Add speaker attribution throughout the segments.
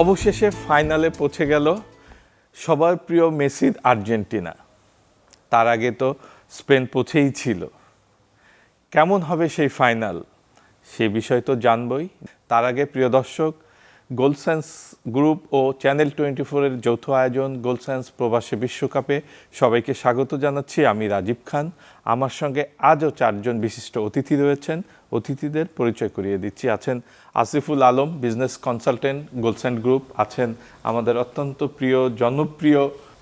Speaker 1: অবশেষে ফাইনালে পৌঁছে গেল সবার প্রিয় মেসির আর্জেন্টিনা। তার আগে তো স্পেন পৌঁছেই ছিল। কেমন হবে সেই ফাইনাল, সে বিষয় তো জানবই। তার আগে প্রিয় দর্শক, গোলসেন্স গ্রুপ ও চ্যানেল 24-এর যৌথ আয়োজন গোলসেন্স প্রবাসী বিশ্বকাপে সবাইকে স্বাগত জানাচ্ছি। আমি রাজীব খান। আমার সঙ্গে আজও 4 জন বিশিষ্ট অতিথি রয়েছেন। অতিথিদের পরিচয় করিয়ে দিচ্ছি। আছেন Asiful Alam, business consultant, Goldsands group. আছেন আমাদের অত্যন্ত প্রিয় জনপ্রিয়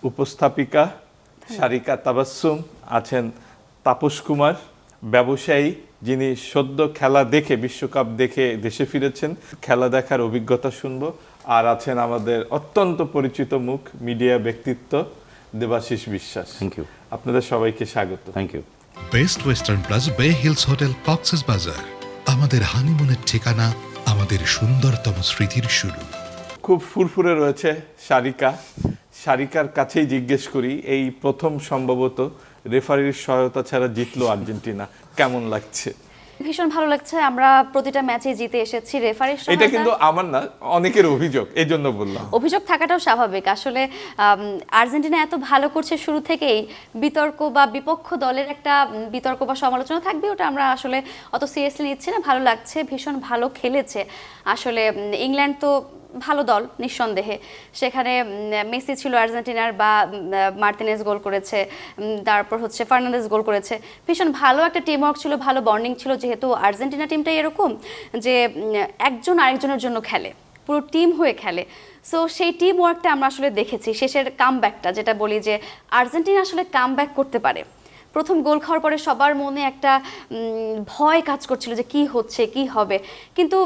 Speaker 1: উপস্থাপিকা সারিকা তাবাসসুম। আছেন তাপস কুমার, ব্যবসায়ী, যিনি সদ্য খেলা দেখে, বিশ্বকাপ দেখে দেশে ফিরেছেন। খেলা দেখার অভিজ্ঞতা শুনবো। আর আছেন আমাদের অত্যন্ত পরিচিত মুখ, মিডিয়া ব্যক্তিত্ব দেবাশিস বিশ্বাস।
Speaker 2: Thank you.
Speaker 1: আপনাদের সবাইকে স্বাগত।
Speaker 2: Thank you.
Speaker 3: Best Western Plus Bay Hills Hotel Cox's Bazar, আমাদের হানিমুনের ঠিকানা, আমাদের সুন্দরতম স্মৃতির শুরু।
Speaker 1: খুব ফুরফুরে রয়েছে সারিকা। সারিকার কাছেই জিজ্ঞেস করি, এই প্রথম সম্ভবত রেফারির সহায়তা ছাড়া জিতলো আর্জেন্টিনা, কেমন লাগছে?
Speaker 4: ভীষণ ভালো লাগছে। আমরা প্রতিটা ম্যাচে জিতে এসেছি। রেফারির
Speaker 1: এটা কিন্তু আমার না, অনেকের অভিযোগ, এই জন্য বললাম।
Speaker 4: অভিযোগ থাকাটাও স্বাভাবিক। আসলে আর্জেন্টিনা এত ভালো করছে, শুরু থেকেই বিতর্ক বা বিপক্ষ দলের একটা বিতর্ক বা সমালোচনা থাকবে, ওটা আমরা আসলে অত সিরিয়াসলি নিচ্ছি না। ভালো লাগছে, ভীষণ ভালো খেলেছে। আসলে ইংল্যান্ড তো ভালো দল নিঃসন্দেহে, সেখানে মেসি ছিল আর্জেন্টিনার, বা মার্টিনেজ গোল করেছে, তারপর হচ্ছে ফার্নান্দেজ গোল করেছে। ভীষণ ভালো একটা টিম ওয়ার্ক ছিল, ভালো বন্ডিং ছিল। যেহেতু আর্জেন্টিনা টিমটাই এরকম যে একজন আরেকজনের জন্য খেলে, পুরো টিম হয়ে খেলে। সো সেই টিম ওয়ার্কটা আমরা আসলে দেখেছি। শেষের কামব্যাকটা, যেটা বলি যে আর্জেন্টিনা আসলে কামব্যাক করতে পারে। প্রথম গোল খাওয়ার পরে সবার মনে একটা ভয় কাজ করছিল যে কি হচ্ছে, কি হবে। কিন্তু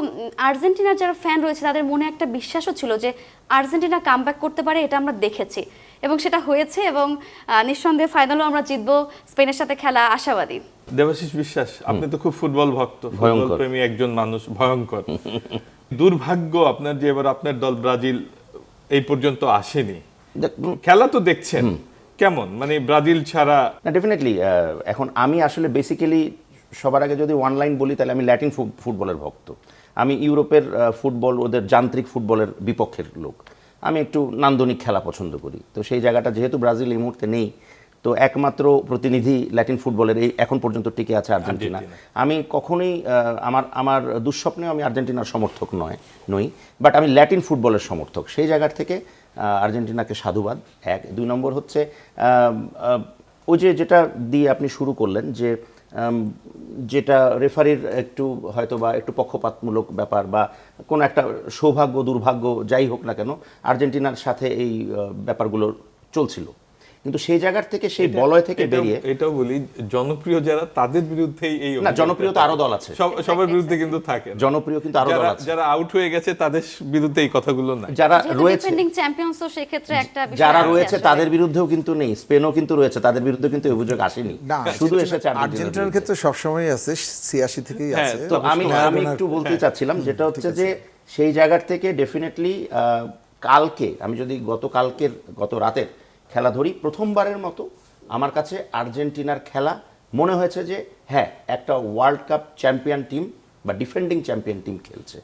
Speaker 4: আর্জেন্টিনার যারা ফ্যান রয়েছে তাদের মনে একটা বিশ্বাসও ছিল যে আর্জেন্টিনা কামব্যাক করতে পারে, এটা আমরা দেখেছি এবং সেটা হয়েছে। এবং নিঃসন্দেহে ফাইনালও আমরা জিতবো। স্পেনের সাথে খেলা আশাবাদী।
Speaker 1: দেবাশিস বিশ্বাস, আপনি তো খুব ফুটবল ভক্ত, ফুটবল
Speaker 2: ভয়ঙ্কর
Speaker 1: প্রেমী একজন মানুষ। ভয়ঙ্কর দুর্ভাগ্য আপনার যে এবার আপনার দল ব্রাজিল এই পর্যন্ত আসেনি। খেলা তো দেখছেন, কেমন মানে ব্রাজিল ছাড়া?
Speaker 2: না, ডেফিনেটলি। এখন আমি আসলে বেসিক্যালি সবার আগে যদি অনলাইন বলি, তাহলে আমি ল্যাটিন ফুটবলের ভক্ত। আমি ইউরোপের ফুটবল, ওদের যান্ত্রিক ফুটবলের বিপক্ষের লোক। আমি একটু নান্দনিক খেলা পছন্দ করি। তো সেই জায়গাটা যেহেতু ব্রাজিল এই মুহূর্তে নেই, তো একমাত্র প্রতিনিধি ল্যাটিন ফুটবলের এই এখন পর্যন্ত টিকে আছে আর্জেন্টিনা। আমি কখনোই আমার দুঃস্বপ্নেও আমি আর্জেন্টিনার সমর্থক নই, বাট আমি ল্যাটিন ফুটবলের সমর্থক। সেই জায়গার থেকে আর্জেন্টিনাকে সাধুবাদ। 1 2 নম্বর হচ্ছে ওই যেটা দিয়ে আপনি শুরু করলেন, যে যেটা রেফারির একটু হয়তো বা একটু পক্ষপাতমূলক ব্যাপার, বা কোনো একটা সৌভাগ্য দুর্ভাগ্য যাই হোক না কেন, আর্জেন্টিনার সাথে এই ব্যাপারগুলো চলছিল। কিন্তু সেই জায়গার থেকে, সেই বলয় থেকে বেরিয়ে,
Speaker 1: এটাও বলি, জনপ্রিয় যারা তাদের বিরুদ্ধেই এই
Speaker 2: না, জনপ্রিয় তো আরো দল আছে,
Speaker 1: সবার বিরুদ্ধে কিন্তু থাকে।
Speaker 2: জনপ্রিয় কিন্তু আরো দল আছে,
Speaker 1: যারা আউট হয়ে গেছে তাদের বিরুদ্ধে এই কথাগুলো নাই।
Speaker 2: যারা রয়েছে,
Speaker 4: ডিফেন্ডিং চ্যাম্পিয়নস, তো সেই ক্ষেত্রে একটা বিষয়
Speaker 2: যারা
Speaker 4: আছে
Speaker 2: রয়েছে
Speaker 4: আসলে।
Speaker 2: তাদের বিরুদ্ধেও কিন্তু নেই। স্পেনও কিন্তু রয়েছে, তাদের বিরুদ্ধে কিন্তু অভিযোগ আসেনি, শুধু এসেছে
Speaker 5: আর্জেন্টিনার ক্ষেত্রে সবসময় আছে, 86 থেকেই আছে।
Speaker 2: তো আমি একটু বলতে চাচ্ছিলাম, যেটা হচ্ছে যে সেই জায়গার থেকে ডেফিনেটলি কালকে, আমি যদি গত রাতের খেলা ধরি, প্রথমবারের মতো আমার কাছে আর্জেন্টিনার খেলা মনে হয়েছে যে হ্যাঁ, একটা ওয়ার্ল্ড কাপ চ্যাম্পিয়ন টিম বা ডিফেন্ডিং চ্যাম্পিয়ন টিম খেলছে।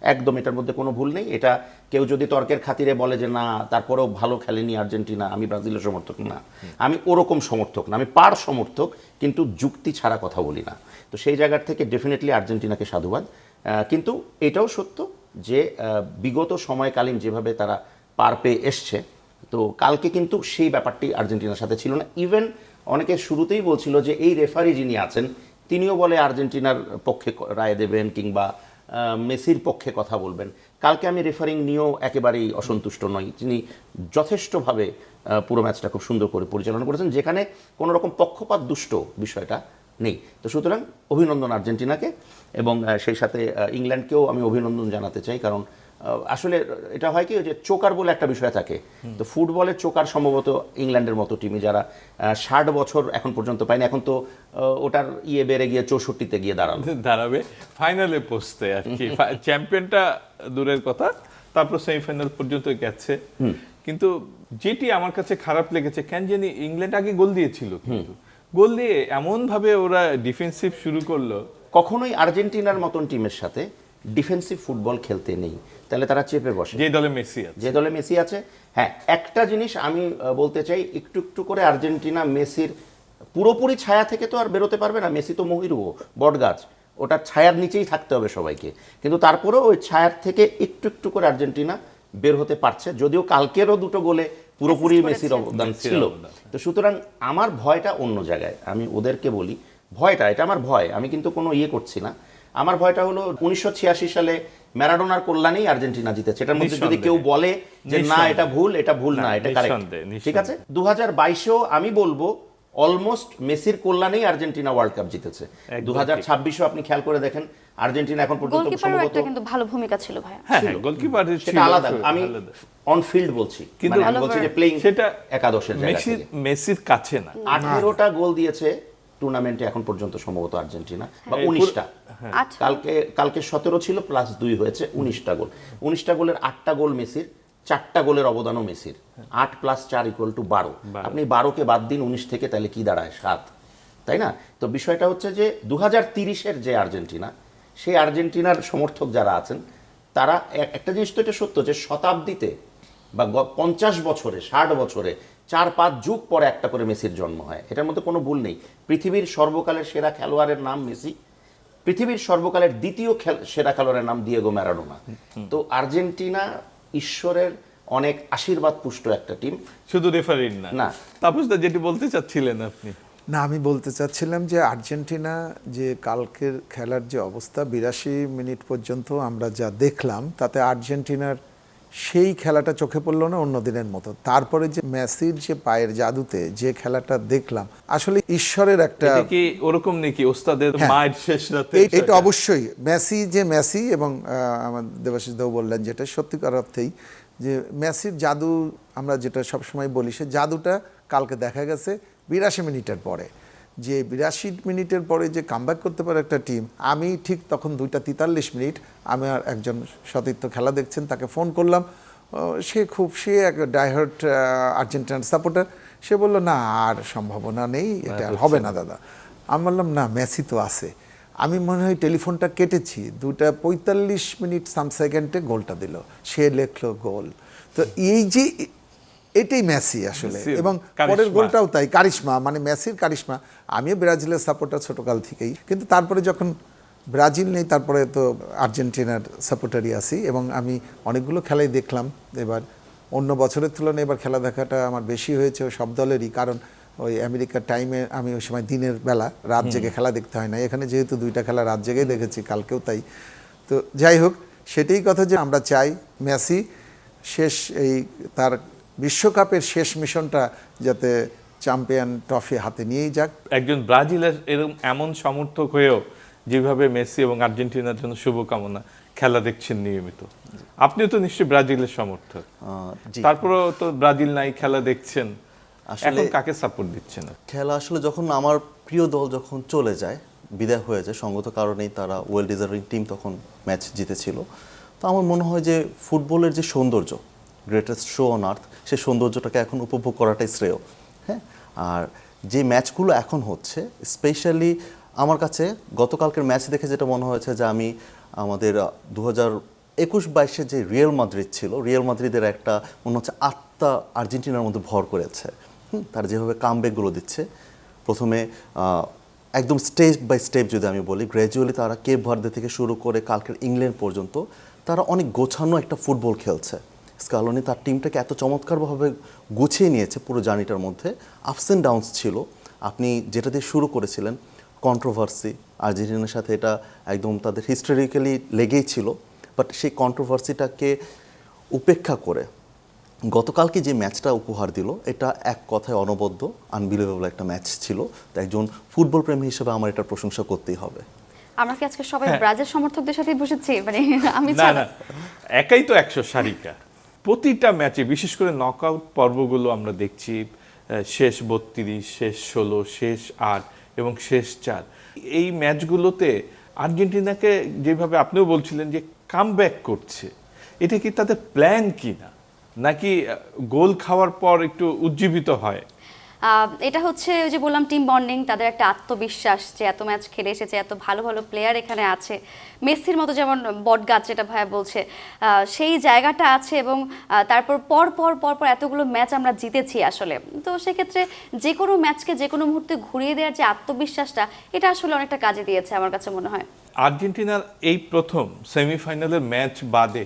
Speaker 2: একদম, এটার মধ্যে কোনো ভুল নেই। এটা কেউ যদি তর্কের খাতিরে বলে যে না, তারপরেও ভালো খেলেনি আর্জেন্টিনা, আমি ব্রাজিলের সমর্থক না, আমি ওরকম সমর্থক না, আমি পার সমর্থক, কিন্তু যুক্তি ছাড়া কথা বলি না। তো সেই জায়গার থেকে ডেফিনেটলি আর্জেন্টিনাকে সাধুবাদ। কিন্তু এটাও সত্য যে বিগত সময়কালীন যেভাবে তারা পার পেয়ে এসছে, তো কালকে কিন্তু সেই ব্যাপারটি আর্জেন্টিনার সাথে ছিল না। ইভেন অনেকে শুরুতেই বলছিল যে এই রেফারি যিনি আছেন তিনিও বলে আর্জেন্টিনার পক্ষে রায় দেবেন কিংবা মেসির পক্ষে কথা বলবেন। কালকে আমি রেফারিং নিয়েও একেবারেই অসন্তুষ্ট নই। তিনি যথেষ্টভাবে পুরো ম্যাচটা খুব সুন্দর করে পরিচালনা করেছেন, যেখানে কোনো রকম পক্ষপাত দুষ্ট বিষয়টা নেই। তো সুতরাং অভিনন্দন আর্জেন্টিনাকে, এবং সেই সাথে ইংল্যান্ডকেও আমি অভিনন্দন জানাতে চাই। কারণ আসলে এটা হয় কি, যে চোকার বলে একটা বিষয় থাকে, তো ফুটবলের চোকার সম্ভবত ইংল্যান্ডের মতো টিমই, যারা 60 বছর এখন পর্যন্ত পায়নি। এখন তো ওটার বেড়ে গিয়ে 64-তে গিয়ে দাঁড়াবে
Speaker 1: ফাইনালে পৌঁছতে আর কি। চ্যাম্পিয়নটা দূরের কথা, তারপর সেমিফাইনাল পর্যন্ত গেছে। কিন্তু যেটি আমার কাছে খারাপ লেগেছে, কেন জানি ইংল্যান্ড আগে গোল দিয়েছিল, কিন্তু গোল দিয়ে এমন ভাবে ওরা ডিফেন্সিভ শুরু করলো।
Speaker 2: কখনোই আর্জেন্টিনার মতন টিমের সাথে ডিফেন্সিভ ফুটবল খেলতে নেই, তাহলে তারা চেপে বসে।
Speaker 1: যে দলে মেসি আছে,
Speaker 2: যে দলে মেসি আছে, হ্যাঁ, একটা জিনিস আমি বলতে চাই, একটু একটু করে আর্জেন্টিনা মেসির পুরোপুরি ছায়া থেকে তো আর বেরোতে পারবে না। মেসি তো মহিরুহ, বটগাছ, ওটার ছায়ার নিচেই থাকতে হবে সবাইকে, কিন্তু তারপরেও ওই ছায়ার থেকে একটু একটু করে আর্জেন্টিনা বের হতে পারছে, যদিও কালকেরও দুটো গোলে পুরোপুরি মেসির অবদান ছিল। তো সুতরাং আমার ভয়টা অন্য জায়গায়। আমি ওদেরকে বলি ভয়টা, এটা আমার ভয়, আমি কিন্তু কোনো ইয়ে করছি না। আমার ভয়টা হলো 1986 সালে ম্যারাডোনার কল্যাণেই আর্জেন্টিনা জিতেছে। এটার মধ্যে যদি কেউ বলে যে না এটা ভুল, এটা ভুল না, এটা কারেক্ট, ঠিক আছে। 2022-এও আমি বলবো অলমোস্ট মেসির কল্যাণেই আর্জেন্টিনা ওয়ার্ল্ড কাপ জিতেছে। 2026-ও আপনি খেয়াল করে দেখেন আর্জেন্টিনা এখন পর্যন্ত
Speaker 4: গোলকিপারের একটা কিন্তু ভালো ভূমিকা ছিল ভাইয়া।
Speaker 1: হ্যাঁ গোলকিপার
Speaker 2: সেটা আলাদা, আমি অন ফিল্ড বলছি,
Speaker 1: কিন্তু
Speaker 2: আমি বলছি যে প্লেইং
Speaker 1: সেটা
Speaker 2: একাদশের জায়গা থেকে।
Speaker 1: মেসির কাছে না।
Speaker 2: 18টা গোল দিয়েছে টুর্নামেন্টে এখন পর্যন্ত সম্ভবত আর্জেন্টিনা, বা 19টা। কালকে 17 ছিল প্লাস 2 হয়েছে 19টা গোল। 19টা গোলের 8টা গোল মেসির, 4টা গোলের অবদানও মেসির। 8 + 4 = 12। আপনি 12কে বাদ দিন 19 থেকে, তাহলে কি দাঁড়ায়? 7, তাই না? তো বিষয়টা হচ্ছে যে 2030-এর যে আর্জেন্টিনা, সেই আর্জেন্টিনার সমর্থক যারা আছেন তারা একটা জিনিস তো এটা সত্য যে শতাব্দীতে বা 50 বছরে, 60 বছরে 4-5 যুগ পরে একটা করে মেসির জন্ম হয়, এটার মধ্যে কোনো ভুল নেই। পৃথিবীর সর্বকালের সেরা খেলোয়াড়ের নাম মেসি, পৃথিবীর সর্বকালের দ্বিতীয় সেরা খেলোয়াড়ের নাম দিয়েগো ম্যারাডোনা। তো আর্জেন্টিনা ঈশ্বরের অনেক আশীর্বাদ পুষ্ট একটা টিম,
Speaker 1: শুধু রেফারির না।
Speaker 2: না।
Speaker 1: তাপসদা যেটি বলতে চাচ্ছিলেন আপনি?
Speaker 5: না, আমি বলতে চাচ্ছিলাম যে আর্জেন্টিনা যে কালকের খেলার যে অবস্থা, 82 মিনিট পর্যন্ত আমরা যা দেখলাম, তাতে আর্জেন্টিনার সেই খেলাটা চোখে পড়লো না অন্য দিনের মতো। তারপরে যে মেসির যে পায়ের জাদুতে যে খেলাটা দেখলাম, আসলে ঈশ্বরের একটা,
Speaker 1: এটা কি ওরকম নাকি ওস্তাদের মায়ের শেষ রাতে?
Speaker 5: এটা অবশ্যই মেসি এবং আমার দেবাশিস দাও বললেন যেটা সত্যিকার অর্থেই যে মেসির জাদু, আমরা যেটা সবসময় বলি, সে জাদুটা কালকে দেখা গেছে 82 মিনিটের পরে। যে 82 মিনিটের পরে যে কামব্যাক করতে পারে একটা টিম। আমি ঠিক তখন 2:43 মিনিট, আমি আর একজন সতীর্থ খেলা দেখছেন, তাকে ফোন করলাম। সে এক ডাইহার্ট আর্জেন্টিনার সাপোর্টার। সে বলল না, আর সম্ভাবনা নেই, এটা আর হবে না দাদা। আমি বললাম না, মেসি তো আছে। আমি মনে হয় টেলিফোনটা কেটেছি, 2:45 মিনিট সাম সেকেন্ডে গোলটা দিল, সে লেখলো গোল। তো এই যে এটাই মেসি আসলে, এবং পরের গোলটাও তাই, কারিশমা, মানে মেসির কারিশমা। আমিও ব্রাজিলের সাপোর্টার ছোটকাল থেকেই, কিন্তু তারপরে যখন ব্রাজিল নেই, তারপরে তো আর্জেন্টিনার সাপোর্টারই আছি, এবং আমি অনেকগুলো খেলাই দেখলাম। এবার অন্য বছরের তুলনায় এবার খেলা দেখাটা আমার বেশি হয়েছে সব দলেরই, কারণ ওই আমেরিকার টাইমে আমি ওই সময় দিনের বেলা রাত জেগে খেলা দেখতে হয় না। এখানে যেহেতু 2টা খেলা রাত জেগেই দেখেছি, কালকেও তাই। তো যাই হোক, সেটাই কথা যে আমরা চাই মেসি শেষ এই তার বিশ্বকাপের শেষ মিশনটা যাতে চ্যাম্পিয়ন ট্রফি হাতে নিয়েই যাক।
Speaker 1: একজন ব্রাজিলের এমন সমর্থক হয়েও যেভাবে মেসি এবং আর্জেন্টিনার জন্য শুভকামনা, খেলা দেখছেন নিয়মিত। আপনিও তো নিশ্চয়ই ব্রাজিলের সমর্থক, তারপরেও তো ব্রাজিল নাই, খেলা দেখছেন। এখন কাকে সাপোর্ট দিচ্ছেন?
Speaker 6: খেলা আসলে যখন আমার প্রিয় দল যখন চলে যায়, বিদায় হয়ে যায়, সঙ্গত কারণেই তারা ওয়েল ডিজার্ভিং টিম তখন ম্যাচ জিতেছিল। তো আমার মনে হয় যে ফুটবলের যে সৌন্দর্য, গ্রেটেস্ট শো অন আর্থ, সেই সৌন্দর্যটাকে এখন উপভোগ করাটাই শ্রেয়। হ্যাঁ, আর যে ম্যাচগুলো এখন হচ্ছে, স্পেশালি আমার কাছে গতকালকের ম্যাচ দেখে যেটা মনে হয়েছে যে আমি আমাদের 2021-22 যে রিয়াল মাদ্রিদ ছিল, রিয়াল মাদ্রিদের একটা মনে হচ্ছে আত্মা আর্জেন্টিনার মধ্যে ভর করেছে। তার যেভাবে কামব্যাকগুলো দিচ্ছে, প্রথমে একদম স্টেপ বাই স্টেপ যদি আমি বলি, গ্র্যাজুয়ালি তারা কেপ ভার্দে থেকে শুরু করে কালকের ইংল্যান্ড পর্যন্ত তারা অনেক গোছানো একটা ফুটবল খেলছে। স্কালোনি তার টিমটাকে এত চমৎকারভাবে গুছিয়ে নিয়েছে পুরো জার্নিটার মধ্যে। আপস অ্যান্ড ডাউনস ছিল, আপনি যেটা দিয়ে শুরু করেছিলেন কন্ট্রোভার্সি, আর্জেন্টিনার সাথে এটা একদম তাদের হিস্টোরিক্যালি লেগেই ছিল, বাট সেই কন্ট্রোভার্সিটাকে উপেক্ষা করে গতকালকে যে ম্যাচটা উপহার দিল, এটা এক কথায় অনবদ্য, আনবিলিভেবল একটা ম্যাচ ছিল। তাই একজন ফুটবল প্রেমী হিসেবে আমার এটার প্রশংসা করতেই হবে।
Speaker 4: আমরা কি আজকে সবাই ব্রাজিল সমর্থকদের সাথেই বসেছি? মানে আমি
Speaker 1: না না, একাই তো 100 সারিকা। প্রতিটা ম্যাচে, বিশেষ করে নকআউট পর্বগুলো আমরা দেখছি, শেষ 32, শেষ 16, শেষ 8 এবং শেষ 4, এই ম্যাচগুলোতে আর্জেন্টিনাকে যেভাবে আপনিও বলছিলেন যে কামব্যাক করছে, এটা কি তাদের প্ল্যান কি না, নাকি গোল খাওয়ার পর একটু উজ্জীবিত হয়?
Speaker 4: এটা হচ্ছে ওই যে বললাম টিম বন্ডিং, তাদের একটা আত্মবিশ্বাস যে এত ম্যাচ খেলে এসেছে, এত ভালো ভালো প্লেয়ার এখানে আছে, মেসির মতো যেমন বটগাছ যেটা ভাইয়া বলছে, সেই জায়গাটা আছে এবং তারপর পর পর পর পর এতগুলো ম্যাচ আমরা জিতেছি আসলে। তো সেক্ষেত্রে যে কোনো ম্যাচকে যে কোনো মুহূর্তে ঘুরিয়ে দেওয়ার যে আত্মবিশ্বাসটা, এটা আসলে অনেকটা কাজে দিয়েছে আমার কাছে মনে হয়।
Speaker 1: আর্জেন্টিনার এই প্রথম সেমিফাইনালের ম্যাচ বাদে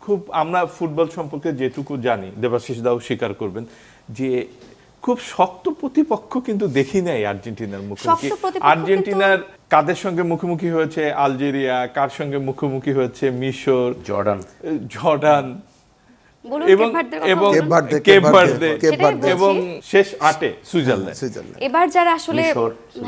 Speaker 1: খুব আমরা ফুটবল সম্পর্কে যেটুকু জানি, দেবাশিস দাও স্বীকার করবেন, যে খুব শক্ত প্রতিপক্ষ কিন্তু দেখি নাই আর্জেন্টিনার মুখোমুখি।
Speaker 4: শক্ত প্রতিপক্ষ
Speaker 1: আর্জেন্টিনার কাদের সঙ্গে মুখোমুখি হয়েছে? আলজেরিয়া, কার সঙ্গে মুখোমুখি হয়েছে? মিশর, জর্ডান
Speaker 4: বলুন,
Speaker 1: এবং
Speaker 4: কেপ ভার্দের কথা বলুন।
Speaker 1: কেপ ভার্দে
Speaker 4: সেটাই বলছি।
Speaker 1: এবং শেষ 8-এ সুইজারল্যান্ড।
Speaker 4: এবার যারা আসলে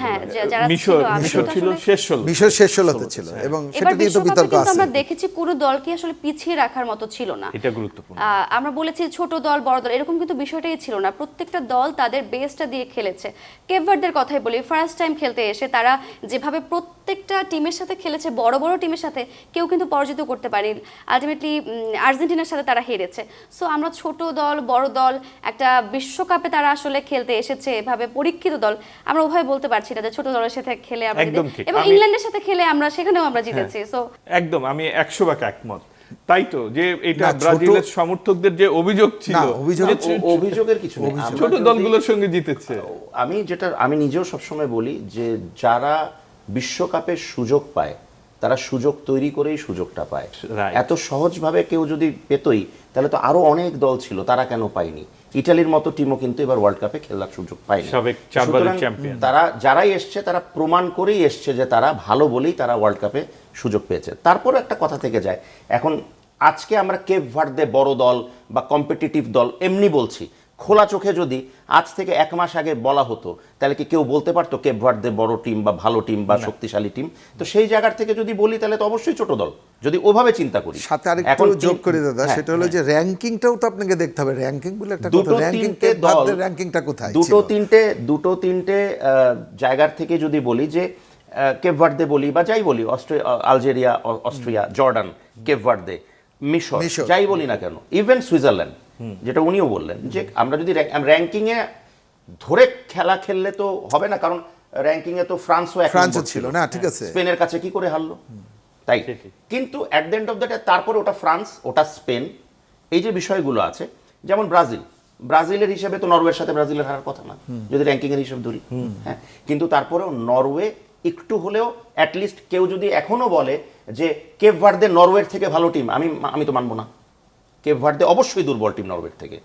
Speaker 4: হ্যাঁ যারা
Speaker 1: মিশর ছিল শেষ 16।
Speaker 5: মিশর শেষ 16-তে ছিল এবং সেটা
Speaker 4: এবার
Speaker 5: নিয়ে তো
Speaker 4: বিশ্বকাপে
Speaker 5: বিতর্ক
Speaker 4: কিন্তু
Speaker 5: আছে।
Speaker 4: আমরা দেখেছি কোনো দলকে আসলে পিছিয়ে রাখার মতো ছিল না।
Speaker 1: এটা গুরুত্বপূর্ণ।
Speaker 4: আমরা বলেছি ছোট দল বড় দল এরকম কিন্তু বিষয়টাই ছিল না, প্রত্যেকটা দল তাদের বেস্টটা দিয়ে খেলেছে। কেপ ভার্দের কথাই বলি, ফার্স্ট টাইম খেলতে এসে তারা যেভাবে প্রত্যেকটা টিমের সাথে খেলেছে, বড় বড় টিমের সাথে, কেউ কিন্তু পরাজিত করতে পারেনি। আলটিমেটলি আর্জেন্টিনার সাথে তারা হেরেছে। সো আমরা ছোট দল বড় দল একটা বিশ্বকাপে তারা আসলে খেলতে এসেছে এভাবে পরীক্ষিত দল, আমরা উভয় বলতে পারছি না যে ছোট দলের সাথে খেলে আমরা
Speaker 1: একদম ঠিক।
Speaker 4: এবং ইংল্যান্ডের সাথে খেলে আমরা সেখানেও আমরা জিতেছি। সো
Speaker 1: একদম আমি 100% একমত। তাই তো যে এটা
Speaker 5: না, ছোট-
Speaker 1: ব্রাজিলের সমর্থকদের যে অভিযোগ ছিল,
Speaker 5: না,
Speaker 2: অভিযোগের কিছু নেই। আমরা
Speaker 1: ছোট
Speaker 2: যদি-
Speaker 1: দলগুলোর সঙ্গে জিতেছে।
Speaker 2: আমি নিজেও সবসময় বলি যে যারা বিশ্বকাপের সুযোগ পায় তারা সুযোগ তৈরি করেই সুযোগটা পায়।
Speaker 1: Right.
Speaker 2: এত সহজভাবে কেউ যদি পেতই তাহলে তো আরো অনেক দল ছিল, তারা কেন পায়নি? ইটালির মতো টিমও কিন্তু এবার ওয়ার্ল্ড কাপে খেলার সুযোগ পায়নি।
Speaker 1: সাবেক 4 বারের
Speaker 2: সুতরাং
Speaker 1: চ্যাম্পিয়ন।
Speaker 2: তারা যারাই এসছে তারা প্রমাণ করেই এসছে যে তারা ভালো বলেই তারা ওয়ার্ল্ড কাপে সুযোগ পেয়েছে। তারপর একটা কথা থেকে যায়, এখন আজকে আমরা কেপ ভার্দে বড় দল বা কম্পিটিটিভ দল এমনি বলছি, খোলা চোখে যদি আজ থেকে 1 মাস আগে বলা হতো তাহলে কি কেউ বলতে পারতো কেপ ভার্দে বড় টিম বা ভালো টিম বা শক্তিশালী টিম? তো সেই জায়গার থেকে যদি বলি তাহলে তো অবশ্যই ছোট দল, যদি ওভাবে চিন্তা করি।
Speaker 5: সাথে আরেকটু যোগ করে দাদা, সেটা হলো যে র্যাঙ্কিংটাও তো আপনাকে দেখতে হবে। র্যাঙ্কিং বলে একটা কথা,
Speaker 2: দুটো
Speaker 5: র্যাঙ্কিং
Speaker 2: তিনটে
Speaker 5: কেপ
Speaker 2: দল,
Speaker 5: ভার্দের র্যাঙ্কিংটা কোথায়
Speaker 2: দুটো
Speaker 5: ছিল?
Speaker 2: তিনটে জায়গার থেকে যদি বলি যে কেপ ভার্দে বলি বা যাই বলি, Algeria, Austria, Jordan, Cape Verde, মিশর, যাই বলি না কেন, ইভেন সুইজারল্যান্ড, যেটা উনিও বললেন যে আমরা যদি র্যাঙ্কিং এ ধরে খেলা খেললে তো হবে না, কারণ র্যাঙ্কিং এ তো ফ্রান্সও
Speaker 5: ছিল না, ঠিক আছে,
Speaker 2: স্পেনের কাছে কি করে হারলো, তাই। কিন্তু at the end of the day তারপরে ওটা ফ্রান্স, ওটা স্পেন, এই যে বিষয়গুলো আছে, যেমন ব্রাজিলের হিসেবে তো নরওয়ের সাথে ব্রাজিলের হারার কথা না যদি র্যাঙ্কিং এর হিসেব ধরি, হ্যাঁ, কিন্তু তারপরেও নরওয়ে একটু হলেও অ্যাটলিস্ট কেউ যদি এখনো বলে যে কেপ ভার্দে নরওয়ের থেকে ভালো টিম, আমি তো মানবো না। কেপ ভার্দে অবশ্যই দুর্বল টিম নরওয়ের থেকে।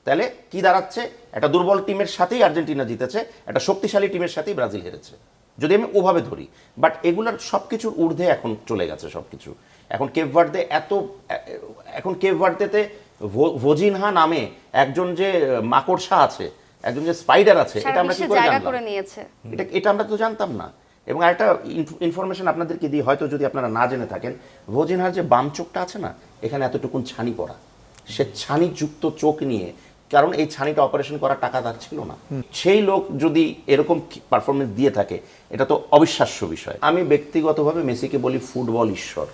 Speaker 2: তাহলে কি দাঁড়াচ্ছে? একটা দুর্বল টিমের সাথেই আর্জেন্টিনা জিতেছে, একটা শক্তিশালী টিমের সাথেই ব্রাজিল হেরেছে, যদি আমি ওভাবে ধরি। বাট এগুলোর সবকিছুর ঊর্ধ্বে এখন চলে গেছে সবকিছু। এখন কেপ ভার্দেতে ভোজিনহা নামে একজন যে মাকড়সা আছে, একজন যে স্পাইডার আছে, এটা আমরা কি করে
Speaker 4: জায়গা
Speaker 2: জানলাম?
Speaker 4: করে নিয়েছে।
Speaker 2: এটা আমরা তো জানতাম না। এবং আরেকটা ইনফরমেশন আপনাদেরকে দিই, হয়তো যদি আপনারা না জেনে থাকেন, ভোজিনহার যে বাম চোখটা আছে না, এখানে এতটুকুন ছানি পড়া, সে ছানিযুক্ত চোখ নিয়ে, কারণ এই ছানিটা অপারেশন করার টাকা তার ছিল না, সেই লোক যদি এরকম পারফরমেন্স দিয়ে থাকে, এটা তো অবিশ্বাস্য বিষয়। আমি ব্যক্তিগতভাবে মেসিকে বলি ফুটবল ঈশ্বর।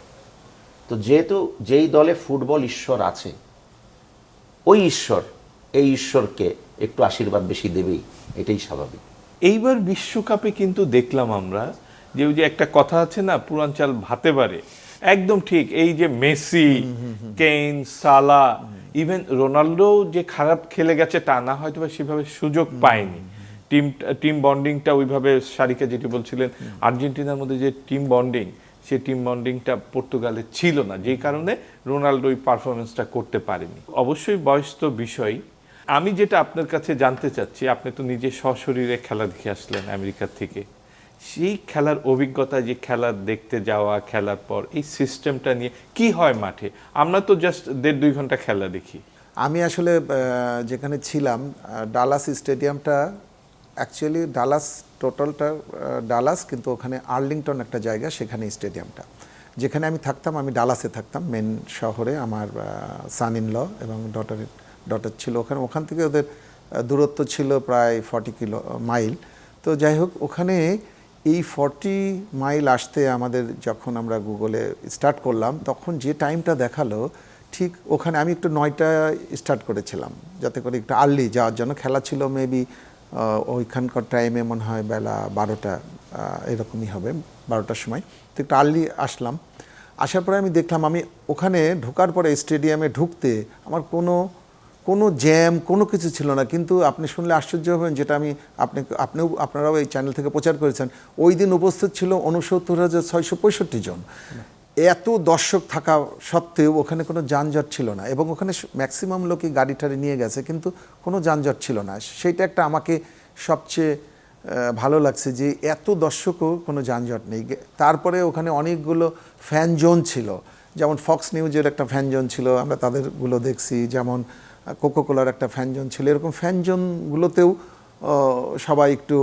Speaker 2: তো যেহেতু যেই দলে ফুটবল ঈশ্বর আছে, ওই ঈশ্বর এই ঈশ্বরকে একটু আশীর্বাদ বেশি দেবেই, এটাই স্বাভাবিক।
Speaker 1: এইবার বিশ্বকাপে কিন্তু দেখলাম আমরা যে ওই যে একটা কথা আছে না, পুরান চাল ভাতে বাড়ে, একদম ঠিক। এই যে মেসি, কেইন, সালা, ইভেন রোনাল্ডো যে খারাপ খেলে গেছে তা না, হয়তো বা সেভাবে সুযোগ পায়নি। টিম বন্ডিংটা ওইভাবে, সারিকা যেটি বলছিলেন, আর্জেন্টিনার মধ্যে যে টিম বন্ডিং, সেই টিম বন্ডিংটা পর্তুগালে ছিল না, যেই কারণে রোনাল্ডো ওই পারফরমেন্সটা করতে পারেনি। অবশ্যই বয়স তো বিষয়। আমি যেটা আপনার কাছে জানতে চাচ্ছি, আপনি তো নিজে সশরীরে খেলা দেখে আসলেন আমেরিকা থেকে, সেই খেলার অভিজ্ঞতা, যে খেলা দেখতে যাওয়া, খেলার পর এই সিস্টেমটা নিয়ে কি হয় মাঠে? আমরা তো জাস্ট 1.5-2 ঘন্টা খেলা দেখি।
Speaker 5: আমি আসলে যেখানে ছিলাম, ডালাস স্টেডিয়ামটা অ্যাকচুয়ালি টোটালটা ডালাস, কিন্তু ওখানে আর্লিংটন একটা জায়গা, সেখানে স্টেডিয়ামটা। যেখানে আমি থাকতাম, আমি ডালাসে থাকতাম, মেন শহরে। আমার সান ইন ল এবং ডটার ছিল ওখান থেকে ওদের দূরত্ব ছিল প্রায় 40 মাইল। তো যাই হোক, ওখানে এই 40 মাইল আসতে আমাদের, যখন আমরা গুগলে স্টার্ট করলাম, তখন যে টাইমটা দেখালো, ঠিক ওখানে আমি একটু 9টায় স্টার্ট করেছিলাম, যাতে করে একটু আর্লি যাওয়ার জন্য। খেলা ছিল মেবি ওইখানকার টাইমে মনে হয় বেলা 12টা এরকমই হবে, 12টার সময়। তো একটু আর্লি আসলাম। আসার পরে আমি দেখলাম, আমি ওখানে ঢোকার পরে স্টেডিয়ামে ঢুকতে আমার কোনো জ্যাম কোনো কিছু ছিল না। কিন্তু আপনি শুনলে আশ্চর্য হবেন, যেটা আমি আপনারাও এই চ্যানেল থেকে প্রচার করেছেন, ওই দিন উপস্থিত ছিল 69,665 জন। এত দর্শক থাকা সত্ত্বেও ওখানে কোনো যানজট ছিল না, এবং ওখানে ম্যাক্সিমাম লোকই গাড়ি টাড়ি নিয়ে গেছে, কিন্তু কোনো যানজট ছিল না। সেইটা একটা আমাকে সবচেয়ে ভালো লাগছে, যে এত দর্শকও কোনো যানজট নেই। তারপরে ওখানে অনেকগুলো ফ্যান জোন ছিল, যেমন ফক্স নিউজের একটা ফ্যান জোন ছিল, আমরা তাদেরগুলো দেখছি, যেমন কোকোকোলার একটা ফ্যান জোন ছিল। এরকম ফ্যান জোনগুলোতেও সবাই একটু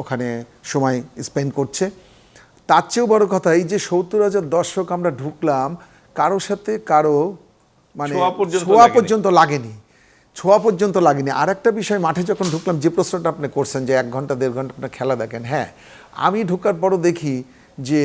Speaker 5: ওখানে সময় স্পেন্ড করছে। তার চেয়েও বড় কথা, এই যে 70,000 দর্শক আমরা ঢুকলাম, কারো সাথে কারো মানে ছোঁয়া পর্যন্ত লাগেনি। আর একটা বিষয়, মাঠে যখন ঢুকলাম, যে প্রশ্নটা আপনি করছেন যে 1 ঘন্টা 1.5 ঘন্টা আপনার খেলা দেখেন, হ্যাঁ, আমি ঢুকার পরও দেখি যে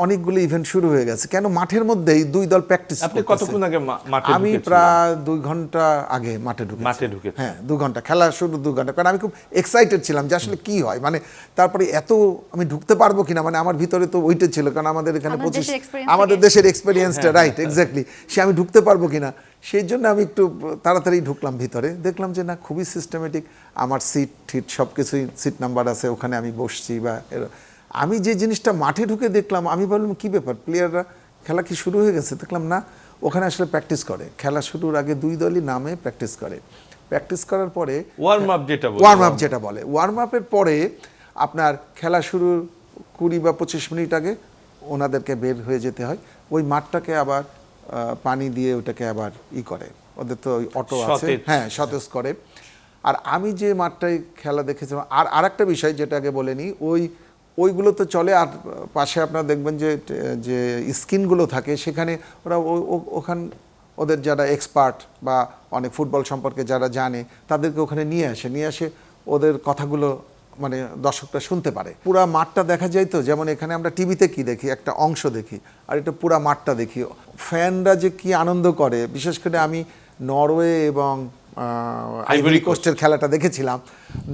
Speaker 5: অনেকগুলো ইভেন্ট শুরু হয়ে গেছে। কেন, মাঠের মধ্যেই 2 দল প্র্যাকটিস।
Speaker 1: আপনি কতক্ষণ আগে মাঠে
Speaker 5: আমি
Speaker 1: ঢুকেছিলেন?
Speaker 5: প্রায় 2 ঘন্টা আগে মাঠে ঢুকেছি। হ্যাঁ, 2 ঘন্টা, খেলা শুরু 2 ঘন্টা। কারণ আমি খুব এক্সাইটেড ছিলাম যে আসলে কি হয়, মানে তারপরে এত আমি ঢুকতে পারবো কিনা, মানে আমার ভিতরে তো ওইটা ছিল, কারণ আমাদের এখানে আমাদের দেশের এক্সপেরিয়েন্সটা, রাইট, এক্স্যাক্টলি, সে আমি ঢুকতে পারবো কিনা, সেই জন্য আমি একটু তাড়াতাড়ি ঢুকলাম ভিতরে। দেখলাম যে না, খুবই সিস্টেমেটিক, আমার সিট সব কিছুই সিট নাম্বার আছে, ওখানে আমি বসছি। বা আমি যে জিনিসটা মাঠে ঢুকে দেখলাম, আমি বললাম কি ব্যাপার, প্লেয়াররা খেলা কি শুরু হয়ে গেছে? দেখলাম না, ওখানে আসলে প্র্যাকটিস করে। খেলা শুরুর আগে 2 দলই নামে প্র্যাকটিস করে। প্র্যাকটিস করার পরে
Speaker 1: ওয়ার্ম আপ যেটা বলে,
Speaker 5: ওয়ার্ম আপের পরে আপনার খেলা শুরুর 20 বা 25 মিনিট আগে ওনাদেরকে বের হয়ে যেতে হয়। ওই মাঠটাকে আবার পানি দিয়ে ওটাকে আবার করে, ওদের তো ওই অটো আছে, হ্যাঁ, সতেজ করে। আর আমি যে মাঠটায় খেলা দেখেছিলাম, আর আরেকটা বিষয় যেটা আগে বলেনি, ওইগুলো তো চলে। আর পাশে আপনারা দেখবেন যে স্ক্রিনগুলো থাকে, সেখানে ওরা ওদের যারা এক্সপার্ট বা অনেক ফুটবল সম্পর্কে যারা জানে, তাদেরকে ওখানে নিয়ে আসে ওদের কথাগুলো মানে দর্শকরা শুনতে পারে। পুরা মাঠটা দেখা যায় তো, যেমন এখানে আমরা টিভিতে কি দেখি, একটা অংশ দেখি, আর এটা পুরা মাঠটা দেখি। ফ্যানরা যে কি আনন্দ করে, বিশেষ করে আমি নরওয়ে এবং আইভরি কোস্টের খেলাটা দেখেছিলাম।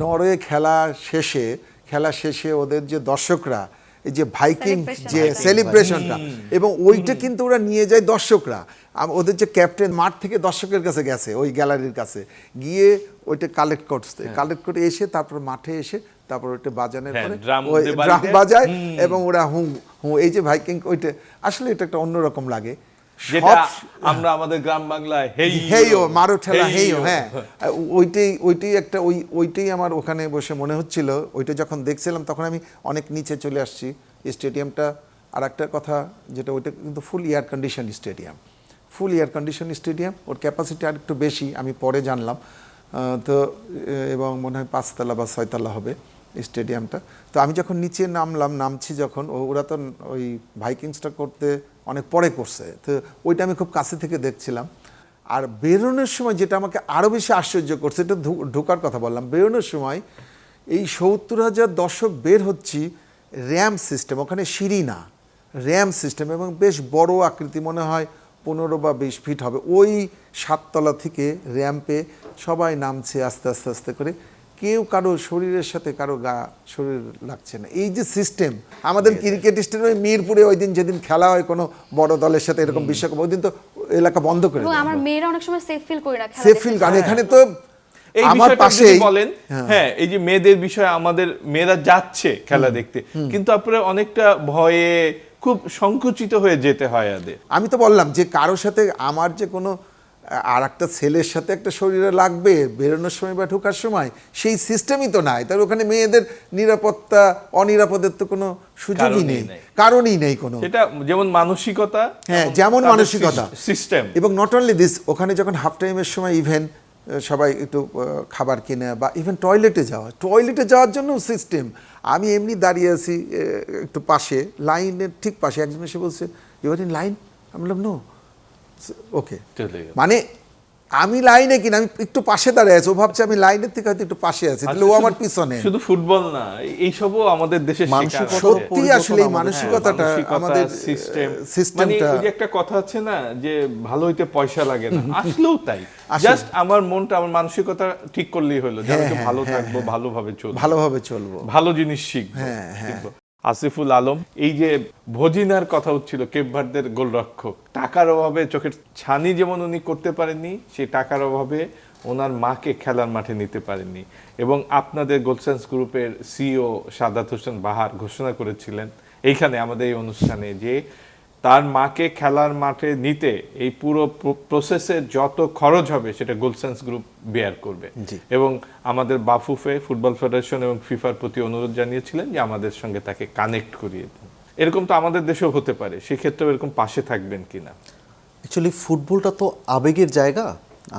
Speaker 5: নরওয়ে খেলা শেষে ওদের যে দর্শকরা, এই যে ভাইকিং যে সেলিব্রেশনটা, এবং ওইটা কিন্তু ওরা নিয়ে যায় দর্শকরা। ওদের যে ক্যাপ্টেন মাঠ থেকে দর্শকের কাছে গেছে, ওই গ্যালারির কাছে গিয়ে ওইটা কালেক্ট করে এসে তারপর মাঠে এসে তারপর ওইটা বাজানোর পরে ওই ড্রাম বাজায়, এবং ওরা এই যে ভাইকিং, ওইটা আসলে এটা একটা অন্যরকম লাগে।
Speaker 1: যেটা আমরা আমাদের গ্রাম বাংলায়
Speaker 5: হেইও মারো ঠেলা হেইও, হ্যাঁ, ওইটাই আমার ওখানে বসে মনে হচ্ছিল। ওইটা যখন দেখছিলাম তখন আমি অনেক নিচে চলে আসছি স্টেডিয়ামটা। আর একটা কথা যেটা, ওইটা কিন্তু ফুল এয়ার কন্ডিশন স্টেডিয়াম, ওর ক্যাপাসিটি আর একটু বেশি, আমি পরে জানলাম। তো এবং মনে হয় 5 তলা বা 6 তলা হবে স্টেডিয়ামটা। তো আমি যখন নিচে নামছি যখন, ওরা তো ওই ভাইকিংসটা করতে অনেক পরে করছে, তো ওইটা আমি খুব কাছে থেকে দেখছিলাম। আর বেরোনোর সময় যেটা আমাকে আরও বেশি আশ্চর্য করছে, এটা ঢোকার কথা বললাম, বেরোনোর সময় এই 70,000 দর্শক বের হচ্ছি, র্যাম্প সিস্টেম, ওখানে সিঁড়ি না, র্যাম্প সিস্টেম, এবং বেশ বড় আকৃতি, মনে হয় 15 বা 20 ফিট হবে। ওই 7 তলা থেকে র্যাম্পে সবাই নামছে আস্তে করে, কেউ কারো শরীরের সাথে কারো শরীর লাগছে না। এই যে সিস্টেম, আমাদের ক্রিকেট স্টেডিয়ামে মিরপুরে ওই দিন যেদিন খেলা হয় কোনো বড় দলের সাথে এরকম বিশ্বকাপ, ওই দিন তো এলাকা বন্ধ করে দেয়।
Speaker 4: আমার মেয়েরা অনেক সময় সেফ ফিল করে না,
Speaker 5: সেফ ফিল, কারণ এখানে তো
Speaker 1: আমার পাশেই বলেন, হ্যাঁ, এই যে মেয়েদের বিষয়ে, আমাদের মেয়েরা যাচ্ছে খেলা দেখতে, কিন্তু আপনারা অনেকটা ভয়ে খুব সংকুচিত হয়ে যেতে হয় এদের।
Speaker 5: আমি তো বললাম যে কারোর সাথে আমার যে কোনো আর একটা ছেলের সাথে একটা শরীরে লাগবে বেরোনোর সময় বা ঢোকার সময়, সেই সিস্টেমই তো নাই। তার ওখানে মেয়েদের নিরাপত্তা অনিরাপদের তো কোনো সুযোগই নেই, কারণই নেই কোনো।
Speaker 1: সেটা যেমন মানসিকতা,
Speaker 5: হ্যাঁ, যেমন মানসিকতা
Speaker 1: সিস্টেম।
Speaker 5: এবং নট অনলি দিস, ওখানে যখন হাফ টাইমের সময় ইভেন সবাই একটু খাবার কিনে বা ইভেন টয়লেটে যাওয়ার জন্য সিস্টেম। আমি এমনি দাঁড়িয়ে আছি একটু পাশে, লাইনের ঠিক পাশে, একজন এসে বলছে ইউ আর ইন লাইন, আমি বললাম নো, ওকে, মানে আমি লাইনে কিনা, আমি একটু পাশে দাঁড়িয়ে আছি, ও ভাবছে আমি লাইনের থেকে হয়তো একটু পাশে আছি, তাহলে ও আমার পিছনে।
Speaker 1: শুধু ফুটবল না, এইসবও আমাদের দেশে
Speaker 6: মানসিকতা
Speaker 5: সত্যি আসলে এই মানসিকতাটা আমাদের
Speaker 1: সিস্টেম
Speaker 5: সিস্টেমটা
Speaker 1: ওই যে একটা কথা আছে না যে ভালো হইতে পয়সা লাগে না, আসলেও তাই। জাস্ট আমার মনটা, আমার মানসিকতা ঠিক করলেই হলো যে আমি একটু ভালো থাকবো, ভালোভাবে চলবো,
Speaker 5: ভালোভাবে চলবো,
Speaker 1: ভালো জিনিস শিখবো। শিখবো। আসিফুল আলম, এই যে ভজিনার কথা হচ্ছিল, কেপ ভার্দের গোলরক্ষক, টাকার অভাবে চোখের ছানি যেমন উনি করতে পারেননি, সেই টাকার অভাবে ওনার মাকে খেলার মাঠে নিতে পারেননি। এবং আপনাদের গোলসেন্স গ্রুপের সিইও সাদাত হোসেন বাহার ঘোষণা করেছিলেন এইখানে আমাদের এই অনুষ্ঠানে যে তার মাকে খেলার মাঠে নিতে এই পুরো প্রসেসে যত খরচ হবে সেটা গোলসেন্স গ্রুপ বেয়ার করবে। এবং আমাদের বাফুফে ফুটবল ফেডারেশন এবং ফিফার প্রতি অনুরোধ জানিয়েছিলেন যে আমাদের সঙ্গে তাকে কানেক্ট করিয়ে দেন। এরকম তো আমাদের দেশেও হতে পারে, সেক্ষেত্রেও এরকম পাশে থাকবেন কিনা?
Speaker 6: অ্যাকচুয়ালি ফুটবলটা তো আবেগের জায়গা,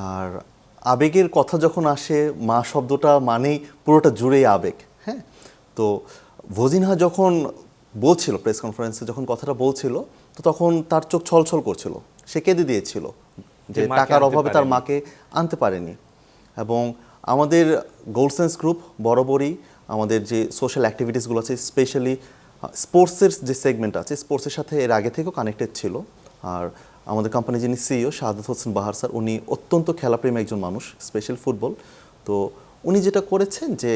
Speaker 6: আর আবেগের কথা যখন আসে, মা শব্দটা মানেই পুরোটা জুড়েই আবেগ। হ্যাঁ, তো ভজিনহা যখন বলছিল প্রেস কনফারেন্সে, যখন কথাটা বলছিল, তো তখন তার চোখ ছলছল করছিল, সে কেঁদে দিয়েছিল যে টাকার অভাবে তার মাকে আনতে পারেনি। এবং আমাদের গোলসেন্স গ্রুপ বরাবরই আমাদের যে সোশ্যাল অ্যাক্টিভিটিসগুলো আছে, স্পেশালি স্পোর্টসের যে সেগমেন্ট আছে, স্পোর্টসের সাথে এর আগে থেকেও কানেক্টেড ছিল। আর আমাদের কোম্পানি যিনি সিইও সাদাত হোসেন বাহার স্যার, উনি অত্যন্ত খেলাপ্রেমী একজন মানুষ, স্পেশাল ফুটবল। তো উনি যেটা করেছেন যে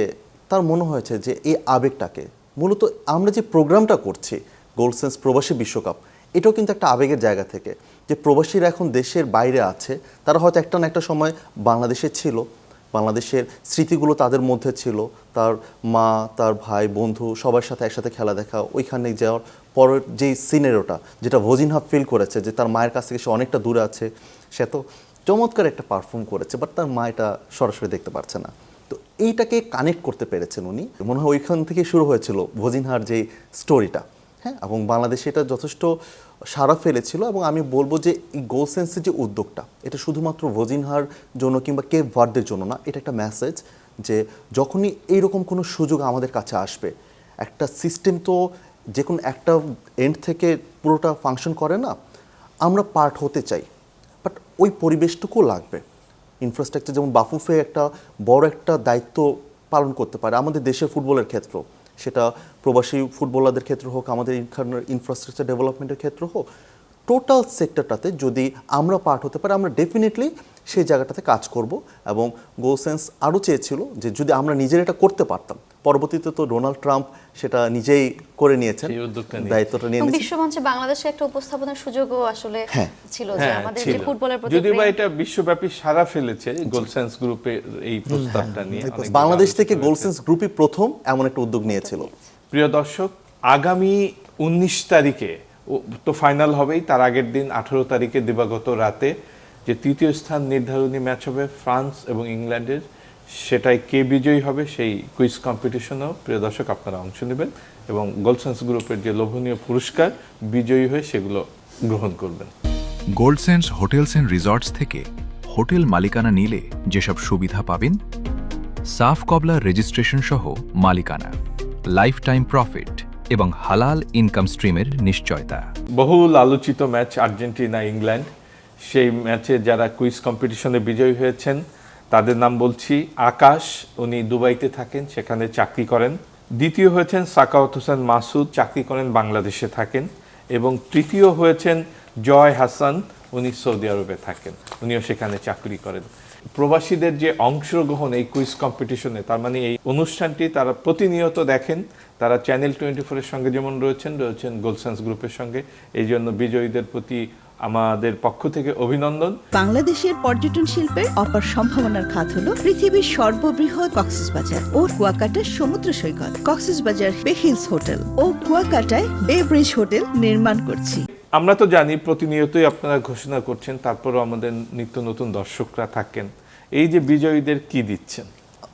Speaker 6: তার মনে হয়েছে যে এই আবেগটাকে, মূলত আমরা যে প্রোগ্রামটা করছি গোলসেন্স প্রবাসী বিশ্বকাপ, এটাও কিন্তু একটা আবেগের জায়গা থেকে, যে প্রবাসীরা এখন দেশের বাইরে আছে, তারা হয়তো একটা না একটা সময় বাংলাদেশে ছিল, বাংলাদেশের স্মৃতিগুলো তাদের মধ্যে ছিল, তার মা, তার ভাই, বন্ধু সবার সাথে একসাথে খেলা দেখা, ওইখানে যাওয়ার পরের যেই সিনারিওটা, যেটা ভজিনহা ফিল করেছে যে তার মায়ের কাছ থেকে সে অনেকটা দূরে আছে, সে তো চমৎকার একটা পারফর্ম করেছে, বাট তার মা এটা সরাসরি দেখতে পারছে না। তো এইটাকে কানেক্ট করতে পেরেছেন উনি, মনে হয় ওইখান থেকে শুরু হয়েছিল ভজিনহার যে স্টোরিটা। হ্যাঁ, এবং বাংলাদেশে এটা যথেষ্ট সাড়া ফেলেছিল। এবং আমি বলবো যে এই গোলসেন্সের যে উদ্যোগটা, এটা শুধুমাত্র ভজিনহার জন্য কিংবা কেপ ভার্দের জন্য না, এটা একটা মেসেজ যে যখনই এইরকম কোনো সুযোগ আমাদের কাছে আসবে, একটা সিস্টেম তো যে কোনো একটা এন্ড থেকে পুরোটা ফাংশন করে না, আমরা পার্ট হতে চাই, বাট ওই পরিবেশটুকু লাগবে। ইনফ্রাস্ট্রাকচার যেমন বাফুফে একটা বড় একটা দায়িত্ব পালন করতে পারে আমাদের দেশের ফুটবলের ক্ষেত্র, সেটা প্রবাসী ফুটবলারদের ক্ষেত্রে হোক, আমাদের ইনফ্রাস্ট্রাকচার ডেভেলপমেন্টের ক্ষেত্রে হোক, টোটাল সেক্টরটাতে যদি আমরা পার্ট হতে পারি, আমরা ডেফিনেটলি সেই জায়গাটাতে কাজ করব। এবং গোলসেন্স আরও চেয়েছিল যে যদি আমরা নিজেরা এটা করতে পারতাম, পরবর্তীতে তো ডোনাল্ড ট্রাম্প সেটা নিজেই করে নিয়েছেন, দায়িত্বটা নিয়ে নিয়েছেন।
Speaker 4: বিশ্বমঞ্চে বাংলাদেশে একটা উপস্থাপনার সুযোগও আসলে ছিল যে আমাদের যে ফুটবলের প্রতি
Speaker 1: যদিও বা এটা বিশ্বব্যাপী সাড়া ফেলেছে গোলসেন্স গ্রুপের এই প্রস্তাবটা নিয়ে।
Speaker 6: বাংলাদেশ থেকে গোলসেন্স গ্রুপই প্রথম এমন একটা উদ্যোগ নিয়েছিল।
Speaker 1: প্রিয় দর্শক, আগামী 19 তারিখে তো ফাইনাল হবেই, তার আগের দিন 18 তারিখে দিবাগত রাতে যে তৃতীয় স্থান নির্ধারণী ম্যাচ হবে ফ্রান্স এবং ইংল্যান্ডের, সেটাই কে বিজয়ী হবে সেই কুইজ কম্পিটিশনেও প্রিয় দর্শক আপনারা অংশ নেবেন এবং গোলসেন্স গ্রুপের যে লোভনীয় পুরস্কার বিজয়ী হয়ে সেগুলো গ্রহণ করবেন।
Speaker 7: গোল্ডসেন্স হোটেলস অ্যান্ড রিসর্টস থেকে হোটেল মালিকানা নিলে যেসব সুবিধা পাবেন: সাফ কবলা রেজিস্ট্রেশন সহ মালিকানা, লাইফ টাইম প্রফিট এবং হালাল ইনকাম স্ট্রিমের নিশ্চয়তা।
Speaker 1: বহুল আলোচিত ম্যাচ আর্জেন্টিনা ইংল্যান্ড, সেই ম্যাচে যারা কুইজ কম্পিটিশনে বিজয়ী হয়েছেন তাদের নাম বলছি। আকাশ, উনি দুবাইতে থাকেন, সেখানে চাকরি করেন। দ্বিতীয় হয়েছেন সাকাওয়াত হোসেন মাসুদ, চাকরি করেন বাংলাদেশে থাকেন। এবং তৃতীয় হয়েছেন জয় হাসান, উনি সৌদি আরবে থাকেন, উনিও সেখানে চাকরি করেন। প্রবাসীদের যে অংশগ্রহণ এই কুইজ কম্পিটিশনে, তার মানে এই অনুষ্ঠানটি তারা প্রতিনিয়ত দেখেন, তারা চ্যানেল 24-এর সঙ্গে যেমন রয়েছেন গোলসেন্স গ্রুপের সঙ্গে। এই জন্য বিজয়ীদের প্রতি আমাদের পক্ষ থেকে অভিনন্দন।
Speaker 8: বাংলাদেশের পর্যটন শিল্পের অপার সম্ভাবনার খাত হলো পৃথিবীর সর্ববৃহৎ কক্সবাজার ও কুয়াকাটা সমুদ্র সৈকত। কক্সবাজার বে হিলস হোটেল ও কুয়াকাটায় বে ব্রিজ হোটেল নির্মাণ করছি।
Speaker 1: আমরা তো জানি প্রতিনিয়তই আপনারা ঘোষণা করছেন, তারপরও আমাদের নিত্য নতুন দর্শকরা থাকেন। এই যে বিজয়ীদের কি দিচ্ছেন?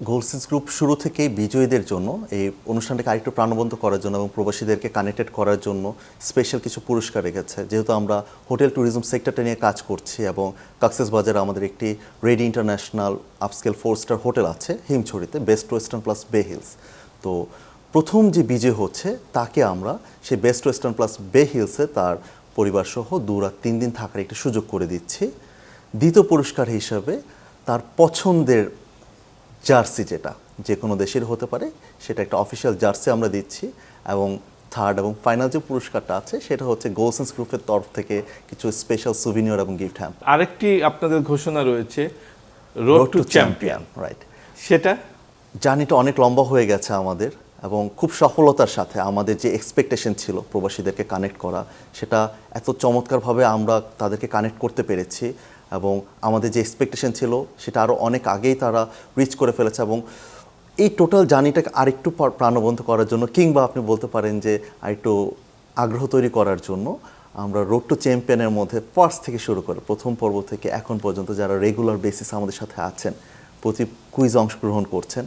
Speaker 6: গোলসেন্স গ্রুপ শুরু থেকেই বিজয়ীদের জন্য এই অনুষ্ঠানটাকে আরেকটু প্রাণবন্ত করার জন্য এবং প্রবাসীদেরকে কানেক্টেড করার জন্য স্পেশাল কিছু পুরস্কার রেখেছে। যেহেতু আমরা হোটেল ট্যুরিজম সেক্টরটা নিয়ে কাজ করছি এবং কক্সবাজারে আমাদের একটি রেডি ইন্টারন্যাশনাল আপস্কেল 4-স্টার হোটেল আছে হিমছড়িতে, Best Western Plus Bay Hills. তো প্রথম যে বিজয় হচ্ছে তাকে আমরা সেই বেস্ট ওয়েস্টার্ন প্লাস বে হিলসে তার পরিবারসহ 2 রাত 3 দিন থাকার একটি সুযোগ করে দিচ্ছি। দ্বিতীয় পুরস্কার হিসাবে তার পছন্দের জার্সি, যেটা যে কোনো দেশের হতে পারে, সেটা একটা অফিসিয়াল জার্সি আমরা দিচ্ছি। এবং থার্ড এবং ফাইনাল যে পুরস্কারটা আছে সেটা হচ্ছে গোলসেন্স গ্রুপের তরফ থেকে কিছু স্পেশাল সুভিনিয়র এবং গিফট হ্যাম্প।
Speaker 1: আরেকটি আপনাদের ঘোষণা রয়েছে, রোড টু চ্যাম্পিয়ন।
Speaker 6: রাইট,
Speaker 1: সেটা
Speaker 6: জার্নিটা অনেক লম্বা হয়ে গেছে আমাদের, এবং খুব সফলতার সাথে আমাদের যে এক্সপেকটেশন ছিল প্রবাসীদেরকে কানেক্ট করা, সেটা এত চমৎকারভাবে আমরা তাদেরকে কানেক্ট করতে পেরেছি। এবং আমাদের যে এক্সপেকটেশন ছিল সেটা আরও অনেক আগেই তারা রিচ করে ফেলেছে। এবং এই টোটাল জার্নিটাকে আরেকটু প্রাণবন্ত করার জন্য, কিংবা আপনি বলতে পারেন যে আরেকটু আগ্রহ তৈরি করার জন্য, আমরা রোড টু চ্যাম্পিয়নের মধ্যে ফার্স্ট থেকে শুরু করে প্রথম পর্ব থেকে এখন পর্যন্ত যারা রেগুলার বেসিস আমাদের সাথে আছেন, প্রতি কুইজ অংশগ্রহণ করছেন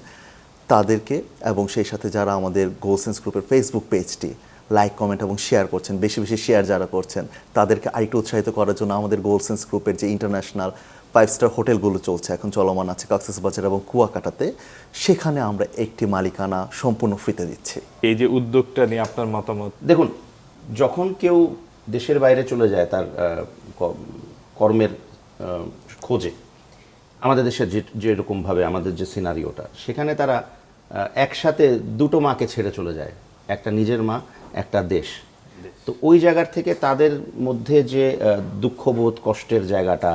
Speaker 6: তাদেরকে, এবং সেই সাথে যারা আমাদের গোলসেন্স গ্রুপের ফেসবুক পেজটি লাইক, কমেন্ট এবং শেয়ার করছেন, বেশি বেশি শেয়ার যারা করছেন, তাদেরকে আরেকটু উৎসাহিত করার জন্য আমাদের গোলসেন্স গ্রুপের যে ইন্টারন্যাশনাল 5-স্টার হোটেলগুলো চলছে, এখন চলমান আছে কক্সবাজার এবং কুয়াকাটাতে, সেখানে আমরা একটি মালিকানা সম্পূর্ণ ফ্রিতে দিচ্ছি।
Speaker 1: এই যে উদ্যোগটা নিয়ে আপনার মতামত?
Speaker 2: দেখুন, যখন কেউ দেশের বাইরে চলে যায় তার কর্মের খোঁজে, আমাদের দেশের যেরকমভাবে আমাদের যে সিনারিওটা, সেখানে তারা একসাথে দুটো মাকে ছেড়ে চলে যায়, একটা নিজের মা, একটা দেশ। তো ওই জায়গার থেকে তাদের মধ্যে যে দুঃখবোধ, কষ্টের জায়গাটা,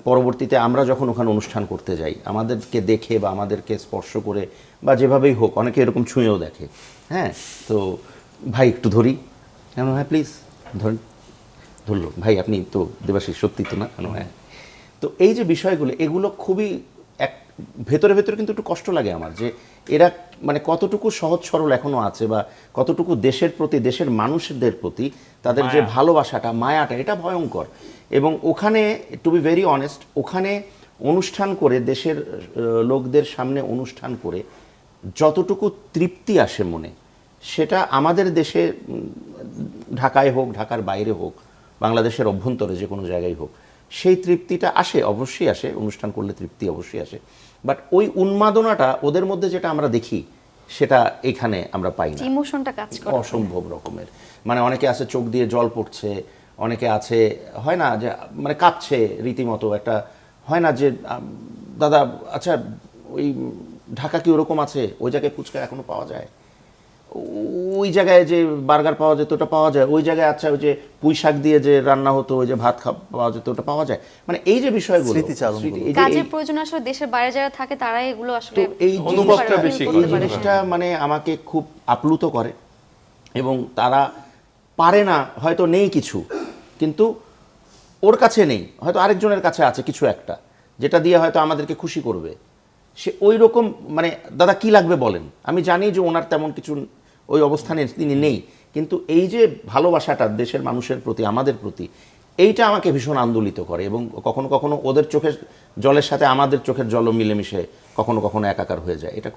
Speaker 2: পরবর্তীতে আমরা যখন ওখানে অনুষ্ঠান করতে যাই, আমাদেরকে দেখে বা আমাদেরকে স্পর্শ করে বা যেভাবেই হোক, অনেকে এরকম ছুঁয়েও দেখে, হ্যাঁ, তো ভাই একটু ধরি, কেন? হ্যাঁ প্লিজ ধরেন। ধরলো, ভাই আপনি তো দেবাশিস, সত্যি তো না? কেন? হ্যাঁ। তো এই যে বিষয়গুলো, এগুলো খুবই ভেতরে ভেতরে কিন্তু একটু কষ্ট লাগে আমার, যে এরা মানে কতটুকু সহজ সরল এখনো আছে, বা কতটুকু দেশের প্রতি, দেশের মানুষদের প্রতি তাদের যে ভালোবাসাটা, মায়াটা, এটা ভয়ঙ্কর। এবং ওখানে, টু বি ভেরি অনেস্ট, ওখানে অনুষ্ঠান করে, দেশের লোকদের সামনে অনুষ্ঠান করে যতটুকু তৃপ্তি আসে মনে, সেটা আমাদের দেশে, ঢাকায় হোক, ঢাকার বাইরে হোক, বাংলাদেশের অভ্যন্তরে যে কোনো জায়গায় হোক, সেই তৃপ্তিটা আসে, অবশ্যই আসে, অনুষ্ঠান করলে তৃপ্তি অবশ্যই আসে। বাট ওই উন্মাদনাটা ওদের মধ্যে যেটা আমরা দেখি, সেটা এখানে আমরা পাই না।
Speaker 4: ইমোশনটা কাজ করে
Speaker 2: অসম্ভব রকমের, মানে অনেকে আছে চোখ দিয়ে জল পড়ছে, অনেকে আছে হয় না যে মানে কাঁপছে রীতিমতো, একটা হয় না যে দাদা আচ্ছা ওই ঢাকা কি ওরকম আছে, ওই জায়গায় ফুচকা এখনো পাওয়া যায়, ওই জায়গায় যে বার্গার পাওয়া যেত ওটা পাওয়া যায়, ওই জায়গায় আচ্ছা ওই যে পুঁই শাক দিয়ে যে রান্না হতো, ওই যে ভাত পাওয়া যেত ওটা পাওয়া যায়, মানে এই যে বিষয়গুলো,
Speaker 4: কাজের প্রয়োজন আসলে দেশের বাইরে যারা থাকে তারাই এগুলো আসলে
Speaker 2: এই
Speaker 1: অনুভবটা বেশি,
Speaker 2: এই জিনিসটা মানে আমাকে খুব আপ্লুত করে। এবং তারা পারে না, হয়তো নেই কিছু, কিন্তু ওর কাছে নেই, হয়তো আরেকজনের কাছে আছে কিছু একটা, যেটা দিয়ে হয়তো আমাদেরকে খুশি করবে। সে ওই রকম মানে, দাদা কি লাগবে বলেন, আমি জানি যে ওনার তেমন কিছু ওই অবস্থানে তিনি নেই, কিন্তু এই যে ভালোবাসাটা দেশের মানুষের প্রতি, আমাদের প্রতি, এইটা আমাকে ভীষণ আন্দোলিত করে। এবং কখনো কখনো ওদের চোখের জলের সাথে আমাদের চোখের জলও মিলেমিশে কখনো কখনো একাকার হয়ে যায়। এটা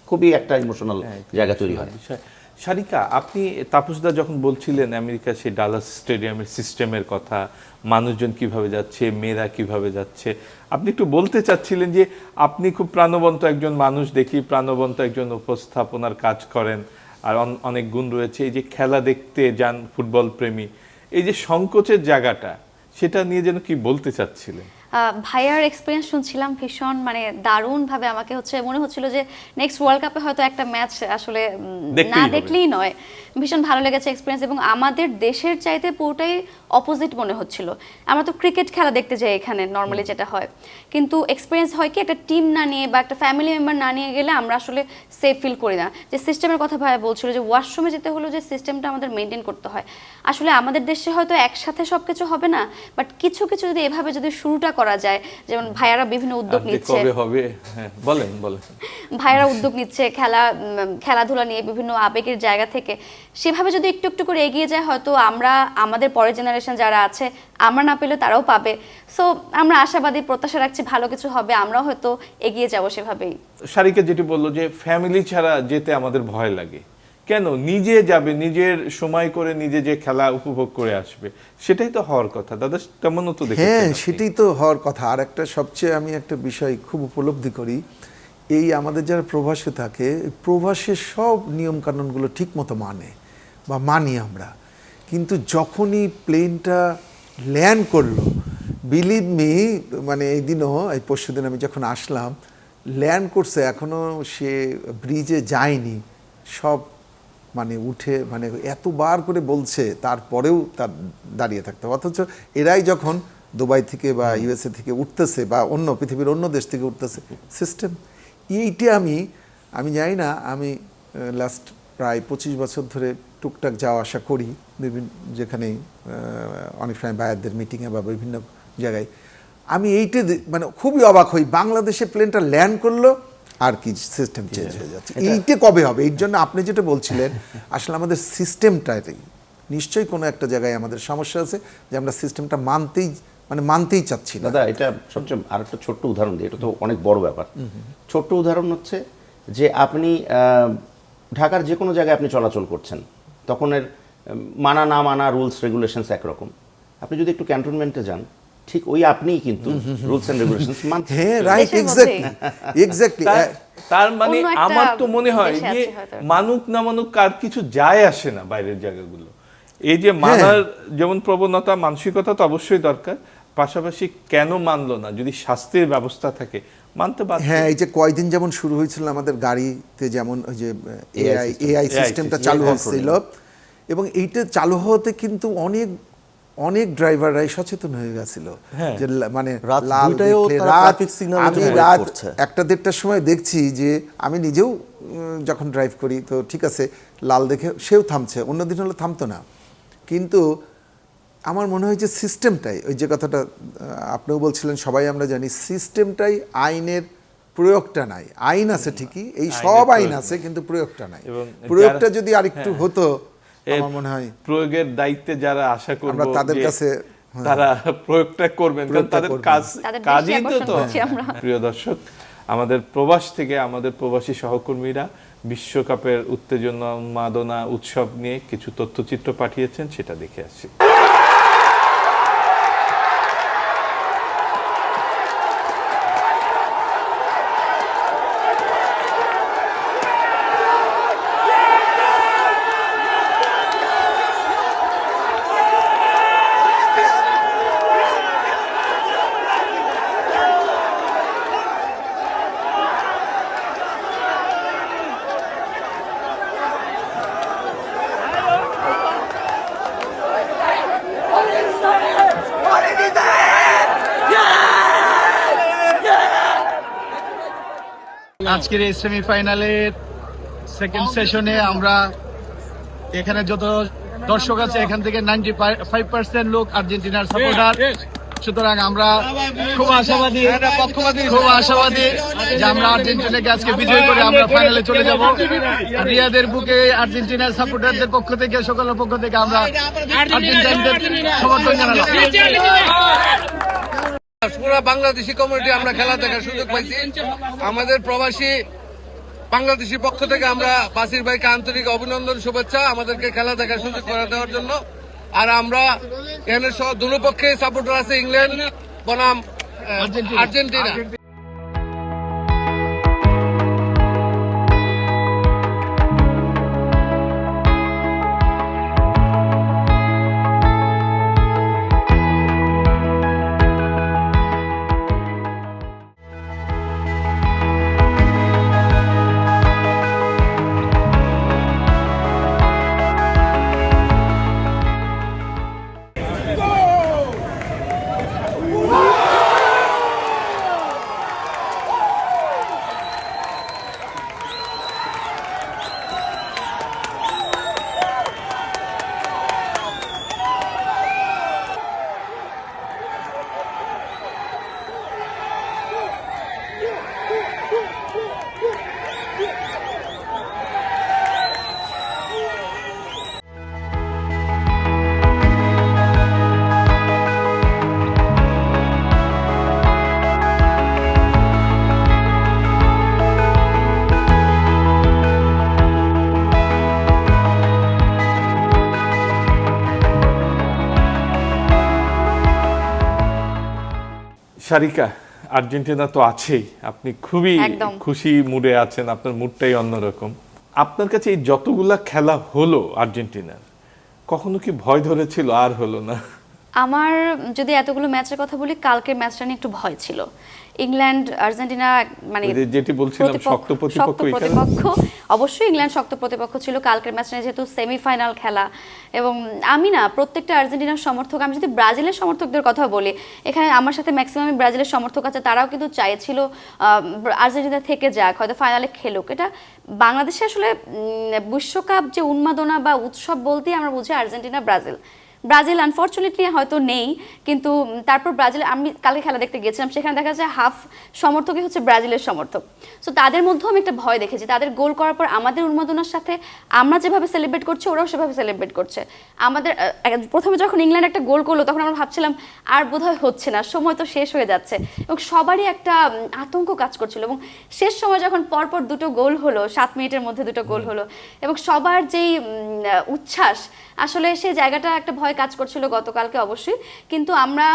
Speaker 2: খুবই একটা ইমোশনাল জায়গা তৈরি হয়।
Speaker 1: সারিকা, আপনি তাপসদা যখন বলছিলেন আমেরিকা সেই ডালাস স্টেডিয়ামের সিস্টেমের কথা, মানুষজন কিভাবে যাচ্ছে, মেয়েরা কিভাবে যাচ্ছে, আপনি একটু বলতে চাচ্ছিলেন যে আপনি খুব প্রাণবন্ত একজন মানুষ দেখি, প্রাণবন্ত একজন উপস্থাপনার কাজ করেন, আর অনেক গুণ রয়েছে। এই যে খেলা দেখতে যান ফুটবল প্রেমী, এই যে সংকোচের জায়গাটা, সেটা নিয়ে যেন কি বলতে চাচ্ছিলেন?
Speaker 4: ভাইয়ার এক্সপিরিয়েন্স শুনছিলাম, ভীষণ মানে দারুণভাবে আমাকে মনে হচ্ছিল যে নেক্সট ওয়ার্ল্ড কাপে হয়তো একটা ম্যাচ আসলে না দেখলেই নয়। ভীষণ ভালো লেগেছে এক্সপিরিয়েন্স, এবং আমাদের দেশের চাইতে পুরোটাই অপোজিট মনে হচ্ছিল। আমরা তো ক্রিকেট খেলা দেখতে যাই এখানে নর্মালি যেটা হয়, কিন্তু এক্সপিরিয়েন্স হয় কি, একটা টিম না নিয়ে বা একটা ফ্যামিলি মেম্বার না নিয়ে গেলে আমরা আসলে সেফ ফিল করি না। যে সিস্টেমের কথা ভাইয়া বলছিল, যে ওয়াশরুমে যেতে হলো যে সিস্টেমটা আমাদের মেনটেন করতে হয়, আসলে আমাদের দেশে হয়তো একসাথে সব কিছু হবে না, বাট কিছু কিছু যদি এভাবে যদি শুরুটা করা যায়, যেমন ভাইয়ারা বিভিন্ন উদ্যোগ নিচ্ছে,
Speaker 1: বলেন
Speaker 4: ভাইয়ারা উদ্যোগ নিচ্ছে খেলাধুলা নিয়ে বিভিন্ন আবেগের জায়গা থেকে, সেভাবে যদি একটু একটু করে এগিয়ে যায়, হয়তো আমরা আমাদের পরের জেনারেশন যারা আছে, আমরা না পেলে তারাও পাবে। সো আমরা আশাবাদী, প্রত্যাশা রাখছি ভালো কিছু হবে, আমরাও হয়তো এগিয়ে যাব সেভাবেই।
Speaker 1: সারিকা যেটি বললো যে ফ্যামিলি ছাড়া যেতে আমাদের ভয় লাগে, কেন? নিজে যাবে, নিজের সময় করে নিজে যে খেলা উপভোগ করে আসবে, সেটাই তো হওয়ার কথা। দাদা তেমনও তো দেখেছেন।
Speaker 5: হ্যাঁ, সেটাই তো হওয়ার কথা। আর একটা সবচেয়ে আমি একটা বিষয় খুব উপলব্ধি করি, এই আমাদের যারা প্রবাসে থাকে, প্রবাসের সব নিয়মকানুনগুলো ঠিক মতো মানি আমরা, কিন্তু যখনই প্লেনটা ল্যান্ড করলো, বিলিভ মি, মানে এই দিনও, এই পরশু দিন আমি যখন আসলাম, ল্যান্ড করছে এখনো সে ব্রিজে যায়নি, সব মানে উঠে মানে এতবার করে বলছে তারপরেও তার দাঁড়িয়ে থাকতে হবে। অথচ এরাই যখন দুবাই থেকে বা ইউএসএ থেকে উঠতেছে বা অন্য পৃথিবীর অন্য দেশ থেকে উঠতেছে, সিস্টেম এইটা আমি জানি না। আমি লাস্ট প্রায় 25 বছর ধরে টুকটাক যাওয়া আসা করি বিভিন্ন, যেখানেই অনেক সময় বায়ারদের মিটিংয়ে বা বিভিন্ন জায়গায়। আমি এইটা মানে খুবই অবাক হই, বাংলাদেশে প্লেনটা ল্যান্ড করলো আর কি সিস্টেম চেঞ্জ হয়ে যাচ্ছে। এইটা কবে হবে? এর জন্য আপনি যেটা বলছিলেন, আসলে আমাদের সিস্টেমটাই নিশ্চয়ই কোনো একটা জায়গায় আমাদের সমস্যা আছে, যে আমরা সিস্টেমটা মানতেই চাচ্ছি না।
Speaker 2: দাদা, এটা সবচেয়ে আর একটা ছোট্ট উদাহরণ দিই, এটা তো অনেক বড় ব্যাপার। ছোট্ট উদাহরণ হচ্ছে যে আপনি ঢাকার যে কোনো জায়গায় আপনি চলাচল করছেন, তখন এর মানা না মানা রুলস রেগুলেশনস একরকম। আপনি যদি একটু ক্যান্টনমেন্টে যান, ঠিক ওই আপনিই কিন্তু রুলস এন্ড রেগুলেশনস মানছেন।
Speaker 5: হ্যাঁ, রাইট, এক্স্যাক্টলি।
Speaker 1: তার মানে
Speaker 4: অন্য একটা
Speaker 1: আমার তো মনে হয়
Speaker 4: দেশে
Speaker 1: যে
Speaker 4: আছে হয়তো।
Speaker 1: মানুক না মানুক কার কিছু যায় আসে না বাইরের জায়গাগুলো। এই যে মানার যেমন প্রবণতা, মানসিকতা তো অবশ্যই দরকার, পাশাপাশি কেন মানলো না, যদি শাস্তির ব্যবস্থা থাকে মানতে বাধ্য।
Speaker 5: হ্যাঁ, এই যে কয়দিন যেমন শুরু হয়েছিল আমাদের গাড়িতে, যেমন ওই যে এআই সিস্টেমটা চালু হচ্ছিল, এবং এইটা চালু হতে কিন্তু অনেক ড্রাইভাররাই সচেতন হয়ে গেছিল। যে মানে
Speaker 6: রাত
Speaker 5: লাল
Speaker 6: 2টায়ও
Speaker 5: দেখলে
Speaker 6: তারা traffic signal
Speaker 5: আমি
Speaker 6: wait
Speaker 5: রাত
Speaker 6: করছে।
Speaker 5: 1টা-1.5টার সময় দেখছি যে আমি নিজেও যখন ড্রাইভ করি, তো ঠিক আছে লাল দেখে সেও থামছে, অন্যদিন হলে থামতো না। কিন্তু আমার মনে হয় যে সিস্টেমটাই, ওই যে কথাটা আপনিও বলছিলেন, সবাই আমরা জানি সিস্টেমটাই, আইনের প্রয়োগটা নাই। আইন আছে ঠিকই, এই সব আইন আছে, কিন্তু প্রয়োগটা নাই।
Speaker 1: এবং
Speaker 5: প্রয়োগটা যদি আরেকটু হতো, আমার মনে হয়
Speaker 1: প্রয়োগের দায়িত্বে যারা আশা করব
Speaker 5: আমরা তাদের
Speaker 1: যে
Speaker 5: কাছে
Speaker 1: তারা প্রয়োগটা করবেন, কারণ তাদের
Speaker 4: তাদের
Speaker 1: কাজই
Speaker 4: দৃষ্টি
Speaker 1: তো।
Speaker 4: আকর্ষণ করছি আমরা।
Speaker 1: প্রিয় দর্শক, আমাদের প্রবাস থেকে আমাদের প্রবাসী সহকর্মীরা বিশ্বকাপের উত্তেজনা, উন্মাদনা, উৎসব নিয়ে কিছু তথ্যচিত্র পাঠিয়েছেন, সেটা দেখে আসি।
Speaker 9: আজকের এই সেমিফাইনালের সেকেন্ড সেশনে আমরা এখানে যত দর্শক আছে, এখান থেকে 95% লোক আর্জেন্টিনার সাপোর্টার। সুতরাং আমরা খুব আশাবাদী যে আমরা আর্জেন্টিনাকে আজকে বিজয় করে আমরা ফাইনালে চলে যাব। রিয়াদের বুকে আর্জেন্টিনার সাপোর্টারদের পক্ষ থেকে, সকলের পক্ষ থেকে আমরা আর্জেন্টিনাদের সমর্থন জানালাম।
Speaker 10: পুরো বাংলাদেশি কমিউনিটি আমরা খেলা দেখার সুযোগ পাইছি। আমাদের প্রবাসী বাংলাদেশি পক্ষ থেকে আমরা বাসির ভাইকে আন্তরিক অভিনন্দন, শুভেচ্ছা আমাদেরকে খেলা দেখার সুযোগ করে দেওয়ার জন্য। আর আমরা এখানে দুটো পক্ষে সাপোর্টার আছে, ইংল্যান্ড বনাম আর্জেন্টিনা।
Speaker 1: সারিকা, আর্জেন্টিনা তো আছেই, আপনি খুবই
Speaker 4: একদম
Speaker 1: খুশি মুডে আছেন, আপনার মুডটাই অন্যরকম। আপনার কাছে এই যতগুলা খেলা হলো আর্জেন্টিনার, কখনো কি ভয় ধরেছিল আর হলো না?
Speaker 4: আমার যদি এতগুলো ম্যাচের কথা বলি, কালকের ম্যাচটা নিয়ে একটু ভয় ছিল। ইংল্যান্ড আর্জেন্টিনা মানে
Speaker 1: ওই যে যেটি বলছিলাম, শক্ত প্রতিপক্ষ এখানে।
Speaker 4: প্রতিপক্ষ, অবশ্যই ইংল্যান্ড শক্ত প্রতিপক্ষ ছিল কালকের ম্যাচটা, যেহেতু সেমিফাইনাল খেলা। এবং আমি না প্রত্যেকটা আর্জেন্টিনার সমর্থক, আমি যদি ব্রাজিলের সমর্থকদের কথা বলি, এখানে আমার সাথে ম্যাক্সিমাম ব্রাজিলের সমর্থক আছে, তারাও কিন্তু চাইছিল আর্জেন্টিনা থেকে যাক, হয়তো ফাইনালে খেলুক। এটা বাংলাদেশে আসলে বিশ্বকাপ যে উন্মাদনা বা উৎসব বলতেই আমরা বুঝি আর্জেন্টিনা ব্রাজিল। ব্রাজিল আনফর্চুনেটলি হয়তো নেই, কিন্তু তারপর ব্রাজিল, আমি কালকে খেলা দেখতে গেছিলাম, সেখানে দেখা যায় হাফ সমর্থকই হচ্ছে ব্রাজিলের সমর্থক। সো তাদের মধ্যেও আমি একটা ভয় দেখেছি, তাদের গোল করার পর আমাদের উন্মাদনার সাথে আমরা যেভাবে সেলিব্রেট করছি ওরাও সেভাবে সেলিব্রেট করছে। আমাদের প্রথমে যখন ইংল্যান্ড একটা গোল করলো তখন আমরা ভাবছিলাম আর বোধহয় হচ্ছে না, সময় তো শেষ হয়ে যাচ্ছে, এবং সবারই একটা আতঙ্ক কাজ করছিল। এবং শেষ সময় যখন পরপর দুটো গোল হলো, 7 মিনিটের মধ্যে দুটো গোল হলো, এবং সবার যেই উচ্ছ্বাস, আসলে সেই জায়গাটা একটা ভয় কাজ করছিল গতকালকে অবশ্যই। কিন্তু আমরা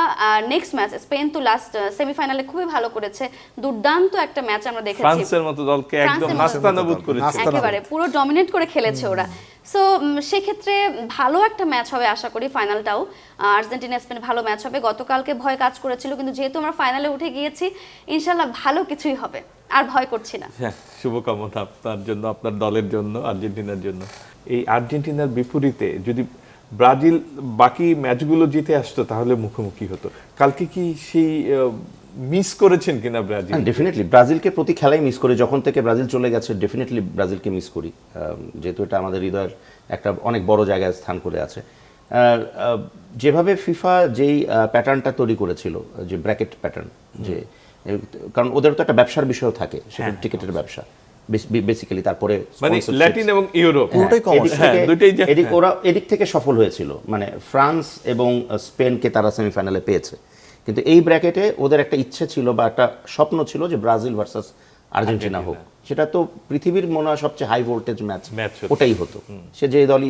Speaker 4: নেক্সট ম্যাচ স্পেন তো লাস্ট সেমিফাইনালে খুবই ভালো করেছে, দুর্দান্ত একটা ম্যাচ আমরা দেখেছি।
Speaker 1: ফ্রান্সের মতো দলকে একদম নাস্তানাবুদ করেছে,
Speaker 4: একেবারে পুরো ডমিনেট করে খেলেছে ওরা। সো সেক্ষেত্রে ভালো একটা ম্যাচ হবে আশা করি, ফাইনালটাও আর্জেন্টিনা স্পেন ভালো ম্যাচ হবে। গতকালকে ভয় কাজ করেছিল, কিন্তু যেহেতু আমরা ফাইনালে উঠে গিয়েছি, ইনশাল্লাহ ভালো কিছুই হবে, আর ভয় করছি না।
Speaker 1: হ্যাঁ, শুভকামনা আপনার জন্য, আপনার দলের জন্য, আর্জেন্টিনার জন্য। এই আর্জেন্টিনার বিপরীতে যদি ব্রাজিল বাকি ম্যাচগুলো জিতে আসতো তাহলে মুখোমুখি হতো। কালকে কি সেই মিস করেছেন কিনা ব্রাজিল?
Speaker 2: ডেফিনেটলি ব্রাজিলকে প্রতি খেলাই মিস করি, যখন থেকে ব্রাজিল চলে গেছে ডেফিনেটলি ব্রাজিলকে মিস করি, যেহেতু এটা আমাদের হৃদয়ের একটা অনেক বড় জায়গায় স্থান করে আছে। যেভাবে ফিফা যেই প্যাটার্নটা তৈরি করেছিল, যে ব্র্যাকেট প্যাটার্ন, যে কারণ ওদের তো একটা ব্যবসার বিষয় থাকে, সেটা টিকেটের ব্যবসা বেসিক্যালি, তারপরে
Speaker 1: মানে ল্যাটিন এবং ইউরোপ
Speaker 2: ওরা এদিক থেকে সফল হয়েছিল, মানে ফ্রান্স এবং স্পেনকে তারা সেমিফাইনালে পেয়েছে। কিন্তু এই ব্র্যাকেটে ওদের একটা ইচ্ছে ছিল বা একটা স্বপ্ন ছিল যে ব্রাজিল ভার্সাস আর্জেন্টিনা হোক, সেটা তো পৃথিবীর মনে হয় সবচেয়ে হাই ভোল্টেজ ম্যাচ ওটাই হতো, সে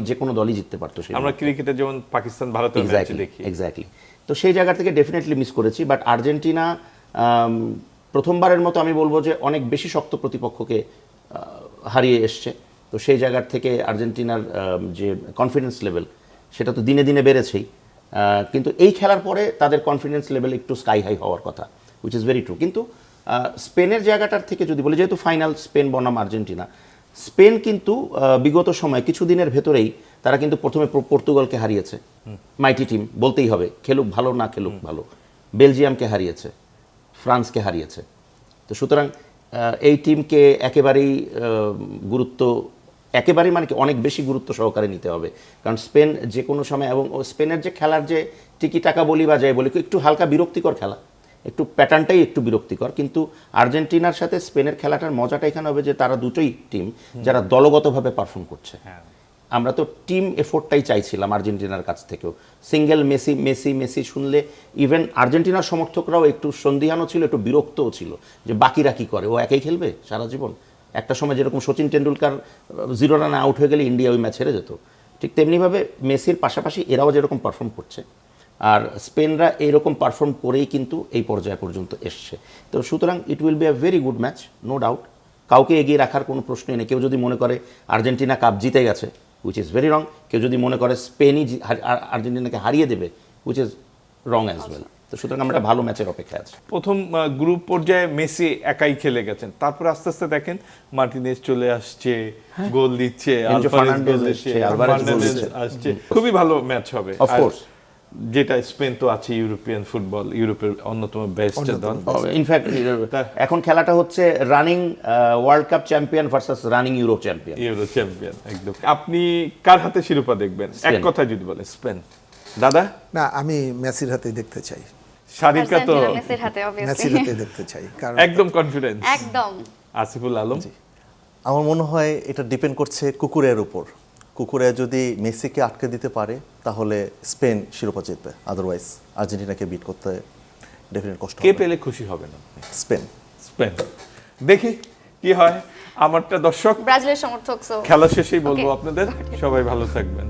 Speaker 2: যে কোনো দলই জিততে পারতো।
Speaker 1: আমরা ক্রিকেটে যেমন পাকিস্তান ভারতের ম্যাচ দেখি,
Speaker 2: এক্স্যাক্টলি। তো সেই জায়গা থেকে ডেফিনেটলি মিস করেছি, বাট আর্জেন্টিনা প্রথমবারের মতো আমি বলবো যে অনেক বেশি শক্ত প্রতিপক্ষকে হারিয়ে এসছে। তো সেই জায়গার থেকে আর্জেন্টিনার যে কনফিডেন্স লেভেল, সেটা তো দিনে দিনে বেড়েছেই, কিন্তু এই খেলার পরে তাদের কনফিডেন্স লেভেল একটু স্কাই হাই হওয়ার কথা, উইচ ইজ ভেরি ট্রু। কিন্তু স্পেনের জায়গাটার থেকে যদি বলি, যেহেতু ফাইনাল স্পেন বনাম আর্জেন্টিনা, স্পেন কিন্তু বিগত সময় কিছুদিনের ভেতরেই তারা কিন্তু প্রথমে পর্তুগালকে হারিয়েছে, মাইটি টিম বলতেই হবে, খেলুক ভালো না খেলুক ভালো, বেলজিয়ামকে হারিয়েছে, ফ্রান্সকে হারিয়েছে। তো সুতরাং এই টিমকে একেবারেই মানে কি অনেক বেশি গুরুত্ব সহকারে নিতে হবে, কারণ স্পেন যে কোনো সময়, এবং স্পেনের যে খেলার যে টিকি টাকা বলি বা যাই বলি, একটু হালকা বিরক্তিকর খেলা, একটু প্যাটার্নটাই একটু বিরক্তিকর। কিন্তু আর্জেন্টিনার সাথে স্পেনের খেলাটার মজাটা এখানে হবে যে তারা দুটোই টিম যারা দলগতভাবে পারফর্ম করছে। আমরা তো টিম এফোর্টটাই চাইছিলাম আর্জেন্টিনার কাছ থেকেও। সিঙ্গেল মেসি মেসি মেসি শুনলে ইভেন আর্জেন্টিনার সমর্থকরাও একটু সন্দিহানও ছিল, একটু বিরক্তও ছিল যে বাকিরা কী করে, ও একাই খেলবে সারা জীবন। একটা সময় যেরকম সচিন টেন্ডুলকার 0 রানে আউট হয়ে গেলে ইন্ডিয়া ওই ম্যাচ হেরে যেত, ঠিক তেমনিভাবে মেসির পাশাপাশি এরাও যেরকম পারফর্ম করছে, আর স্পেনরা এইরকম পারফর্ম করেই কিন্তু এই পর্যায় পর্যন্ত এসছে। তো সুতরাং it will be a very good match, no doubt. কাউকে এগিয়ে রাখার কোনো প্রশ্নই নেই। কেউ যদি মনে করে আর্জেন্টিনা কাপ জিতে গেছে, উইচ ইজ ভেরি রং। কেউ যদি মনে করে স্পেনই আর্জেন্টিনাকে হারিয়ে দেবে, which is wrong as well. তো সুতরাং আমরা ভালো ম্যাচের অপেক্ষায় আছি।
Speaker 1: প্রথম গ্রুপ পর্যায়ে মেসি একাই খেলে গেছেন, তারপর আস্তে আস্তে দেখেন মার্টিনেজ চলে আসছে, গোল দিচ্ছে, আসছে, খুবই ভালো ম্যাচ হবে অফকোর্স। যেটা স্পেন তো আছে ইউরোপিয়ান ফুটবল, ইউরোপের অন্যতম বেস্ট দল।
Speaker 2: ইনফ্যাক্ট এখন খেলাটা হচ্ছে running world cup champion versus running euro champion.
Speaker 1: একদম। আপনি কার হাতে শিরোপা দেখবেন এক কথা যদি বলে? স্পেন। দাদা?
Speaker 5: না, আমি মেসির হাতেই দেখতে চাই।
Speaker 1: শারিকা তো
Speaker 4: মেসির হাতে
Speaker 5: মেসির হাতে দেখতে চাই, কারণ
Speaker 1: একদম কনফিডেন্স।
Speaker 4: একদম।
Speaker 1: আসিফুল আলম?
Speaker 6: আমার মনে হয় এটা ডিপেন্ড করছে কুকুরের উপর। কুকুরে যদি মেসিকে আটকে দিতে পারে তাহলে স্পেন শিরোপা জিতবে, আদারওয়াইজ আর্জেন্টিনাকে বিট করতে ডেফিনেট কষ্ট হবে।
Speaker 1: কে পেলে খুশি হবেন আপনি?
Speaker 6: স্পেন।
Speaker 1: দেখি কি হয়। আমারটা দর্শক
Speaker 4: ব্রাজিলের সমর্থক,
Speaker 1: খেলা শেষেই বলবো আপনাদের। সবাই ভালো থাকবেন।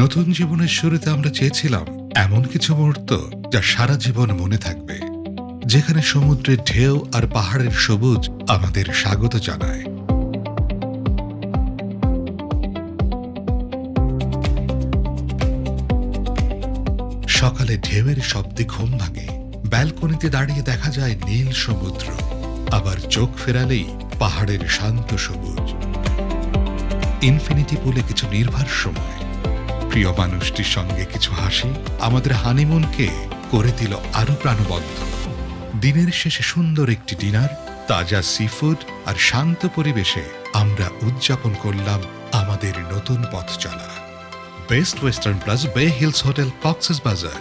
Speaker 3: নতুন জীবনের শুরুতে আমরা চেয়েছিলাম এমন কিছু মুহূর্ত যা সারা জীবন মনে থাকবে, যেখানে সমুদ্রের ঢেউ আর পাহাড়ের সবুজ আমাদের স্বাগত জানায়। সকালে ঢেউয়ের শব্দে ঘুম ভাঙে, ব্যালকনিতে দাঁড়িয়ে দেখা যায় নীল সমুদ্র, আবার চোখ ফেরালেই পাহাড়ের শান্ত সবুজ। ইনফিনিটি পুলে কিছু নির্ভার সময়, প্রিয় মানুষটির সঙ্গে কিছু হাসি আমাদের হানিমুনকে করে দিল আরো প্রাণবন্ত। দিনের শেষে সুন্দর একটি ডিনার, তাজা সি ফুড আর শান্ত পরিবেশে আমরা উদযাপন করলাম আমাদের নতুন পথ চলা। Best Western Plus Bay Hills hotel Cox's Bazar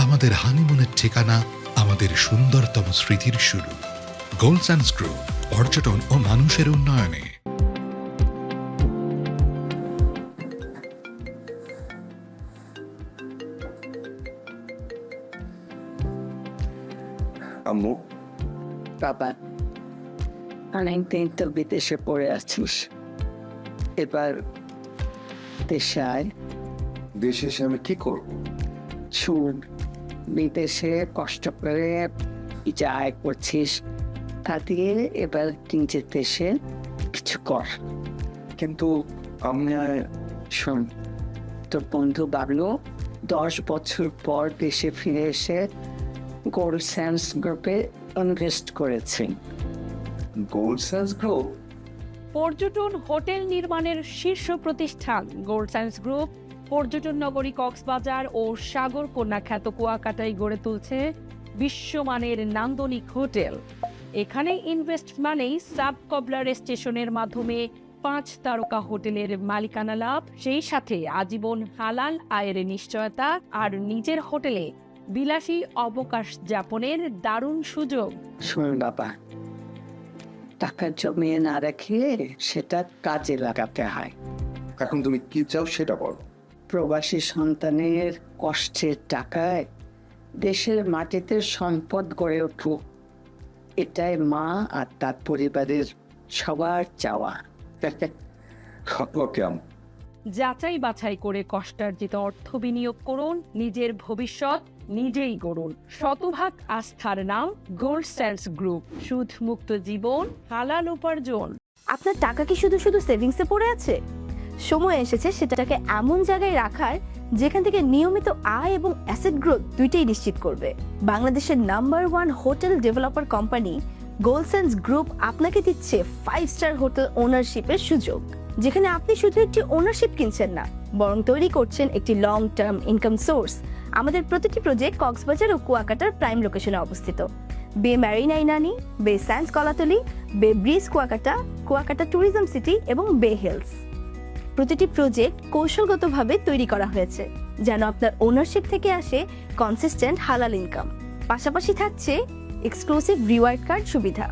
Speaker 3: আমাদের হানিমুনের ঠিকানা, আমাদের সুন্দরতম স্মৃতির শুরু। গোল্ডস্যান্ডস গ্রুপ, পর্যটন ও মানুষের উন্নয়নে।
Speaker 11: আম্মু,
Speaker 12: বাবা, অনেকদিন তো বিদেশে পড়ে আছিস, এবার দেশে আয়।
Speaker 11: দেশে এসে আমি কি করব?
Speaker 12: শুন, বিদেশে কষ্ট করে যা আয় করছিস তা দিয়ে এবার নিজের দেশে কিছু কর।
Speaker 11: কিন্তু আমি
Speaker 12: শোন, তোর বন্ধু বাবলু 10 বছর পর দেশে ফিরে এসে গোল্ডস্যান্ডস গ্রুপে ইনভেস্ট করেছে।
Speaker 11: গোল্ডস্যান্ডস গ্রুপ?
Speaker 13: পর্যটন হোটেল নির্মাণের শীর্ষ প্রতিষ্ঠান গোল্ডস্যান্ডস গ্রুপ পর্যটন নগরী কক্সবাজার ও সাগর কন্যা খ্যাত কুয়াকাটায় গড়ে তুলছে বিশ্বমানের নান্দনিক হোটেল। এখানে ইনভেস্ট মানেই সাব কবলার স্টেশনের মাধ্যমে 5 তারকা হোটেলের মালিকানা লাভ, সেই সাথে আজীবন হালাল আয়ের নিশ্চয়তা আর নিজের হোটেলে বিলাসী অবকাশ যাপনের দারুণ সুযোগ।
Speaker 12: শোন বাবা, টাকা জমিয়ে না রেখে সেটা কাজে লাগাতে হয়।
Speaker 11: এখন তুমি কি চাও সেটা বলো।
Speaker 12: প্রবাসী সন্তানের কষ্টের টাকায় দেশের মাটিতে সম্পদ গড়ে উঠুক, এটাই মা আর তার পরিবারের সবার চাওয়া।
Speaker 11: ওকে আম্মু।
Speaker 13: যাচাই বাছাই করে কষ্টার্জিত অর্থ বিনিয়োগ করুন, নিজের ভবিষ্যৎ নিজেই গড়ুন। শতভাগ আস্থার নাম গোল্ডস্যান্ডস গ্রুপ, সুদ মুক্ত জীবন, হালাল উপার্জন।
Speaker 4: আপনার টাকা কি শুধু শুধু সেভিংসে পড়ে আছে? সময় এসেছে সেটাকে এমন জায়গায় রাখার যেখান থেকে নিয়মিত আয় এবং অ্যাসেট গ্রোথ দুইটাই নিশ্চিত করবে। বাংলাদেশের number 1 hotel developer company Goldsands group আপনাকে দিচ্ছে 5 স্টার হোটেল ওনারশিপের সুযোগ, যেখানে আপনি শুধু একটি ওনারশিপ কিনছেন না, বরং তৈরি করছেন একটি লং টার্ম ইনকাম সোর্স। আমাদের প্রতিটি প্রজেক্ট কক্সবাজার ও কুয়াকাটার প্রাইম লোকেশনে অবস্থিত। বে ম্যারিনা ইনানি, বে স্যান্ডস কলাতলি, বে bridge Kuakata, Kuakata tourism city এবং বে হিলস। প্রতিটি প্রজেক্ট কৌশলগতভাবে তৈরি করা হয়েছে যেন আপনার ওনারশিপ থেকে আসে কনসিস্টেন্ট হালাল ইনকাম। পাশাপাশি থাকছে এক্সক্লুসিভ রিওয়ার্ড কার্ড সুবিধা,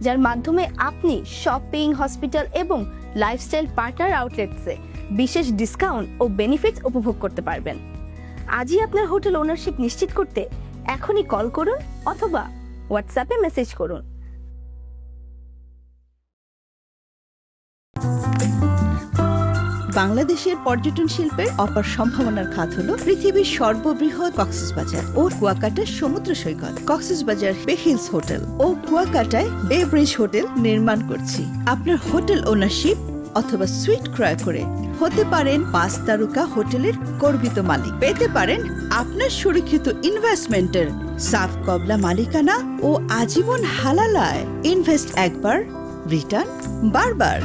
Speaker 4: যার মাধ্যমে আপনি শপিং, হসপিটাল এবং লাইফস্টাইল পার্টনার আউটলেটসে বিশেষ ডিসকাউন্ট ও বেনিফিটস উপভোগ করতে পারবেন। আজই আপনার হোটেল ওনারশিপ নিশ্চিত করতে এখনই কল করুন অথবা হোয়াটসঅ্যাপে মেসেজ করুন।
Speaker 8: বাংলাদেশের পর্যটন শিল্পের অপার সম্ভাবনার খাত হলো পৃথিবীর সর্ববৃহৎ কক্সবাজার ও কুয়াকাটা সমুদ্র সৈকত। কক্সবাজার বে হিলস হোটেল ও কুয়াকাটায় বে ব্রিজ হোটেল নির্মাণ করছি। আপনার হোটেল ওনারশিপ অথবা সুইট ক্রয় করে হতে পারেন 5 তারকা হোটেলের গর্বিত মালিক, পেতে পারেন আপনার সুরক্ষিত ইনভেস্টমেন্টের সাফ কবলা মালিকানা ও আজীবন হালাল আয়। ইনভেস্ট একবার, রিটার্ন বারবার।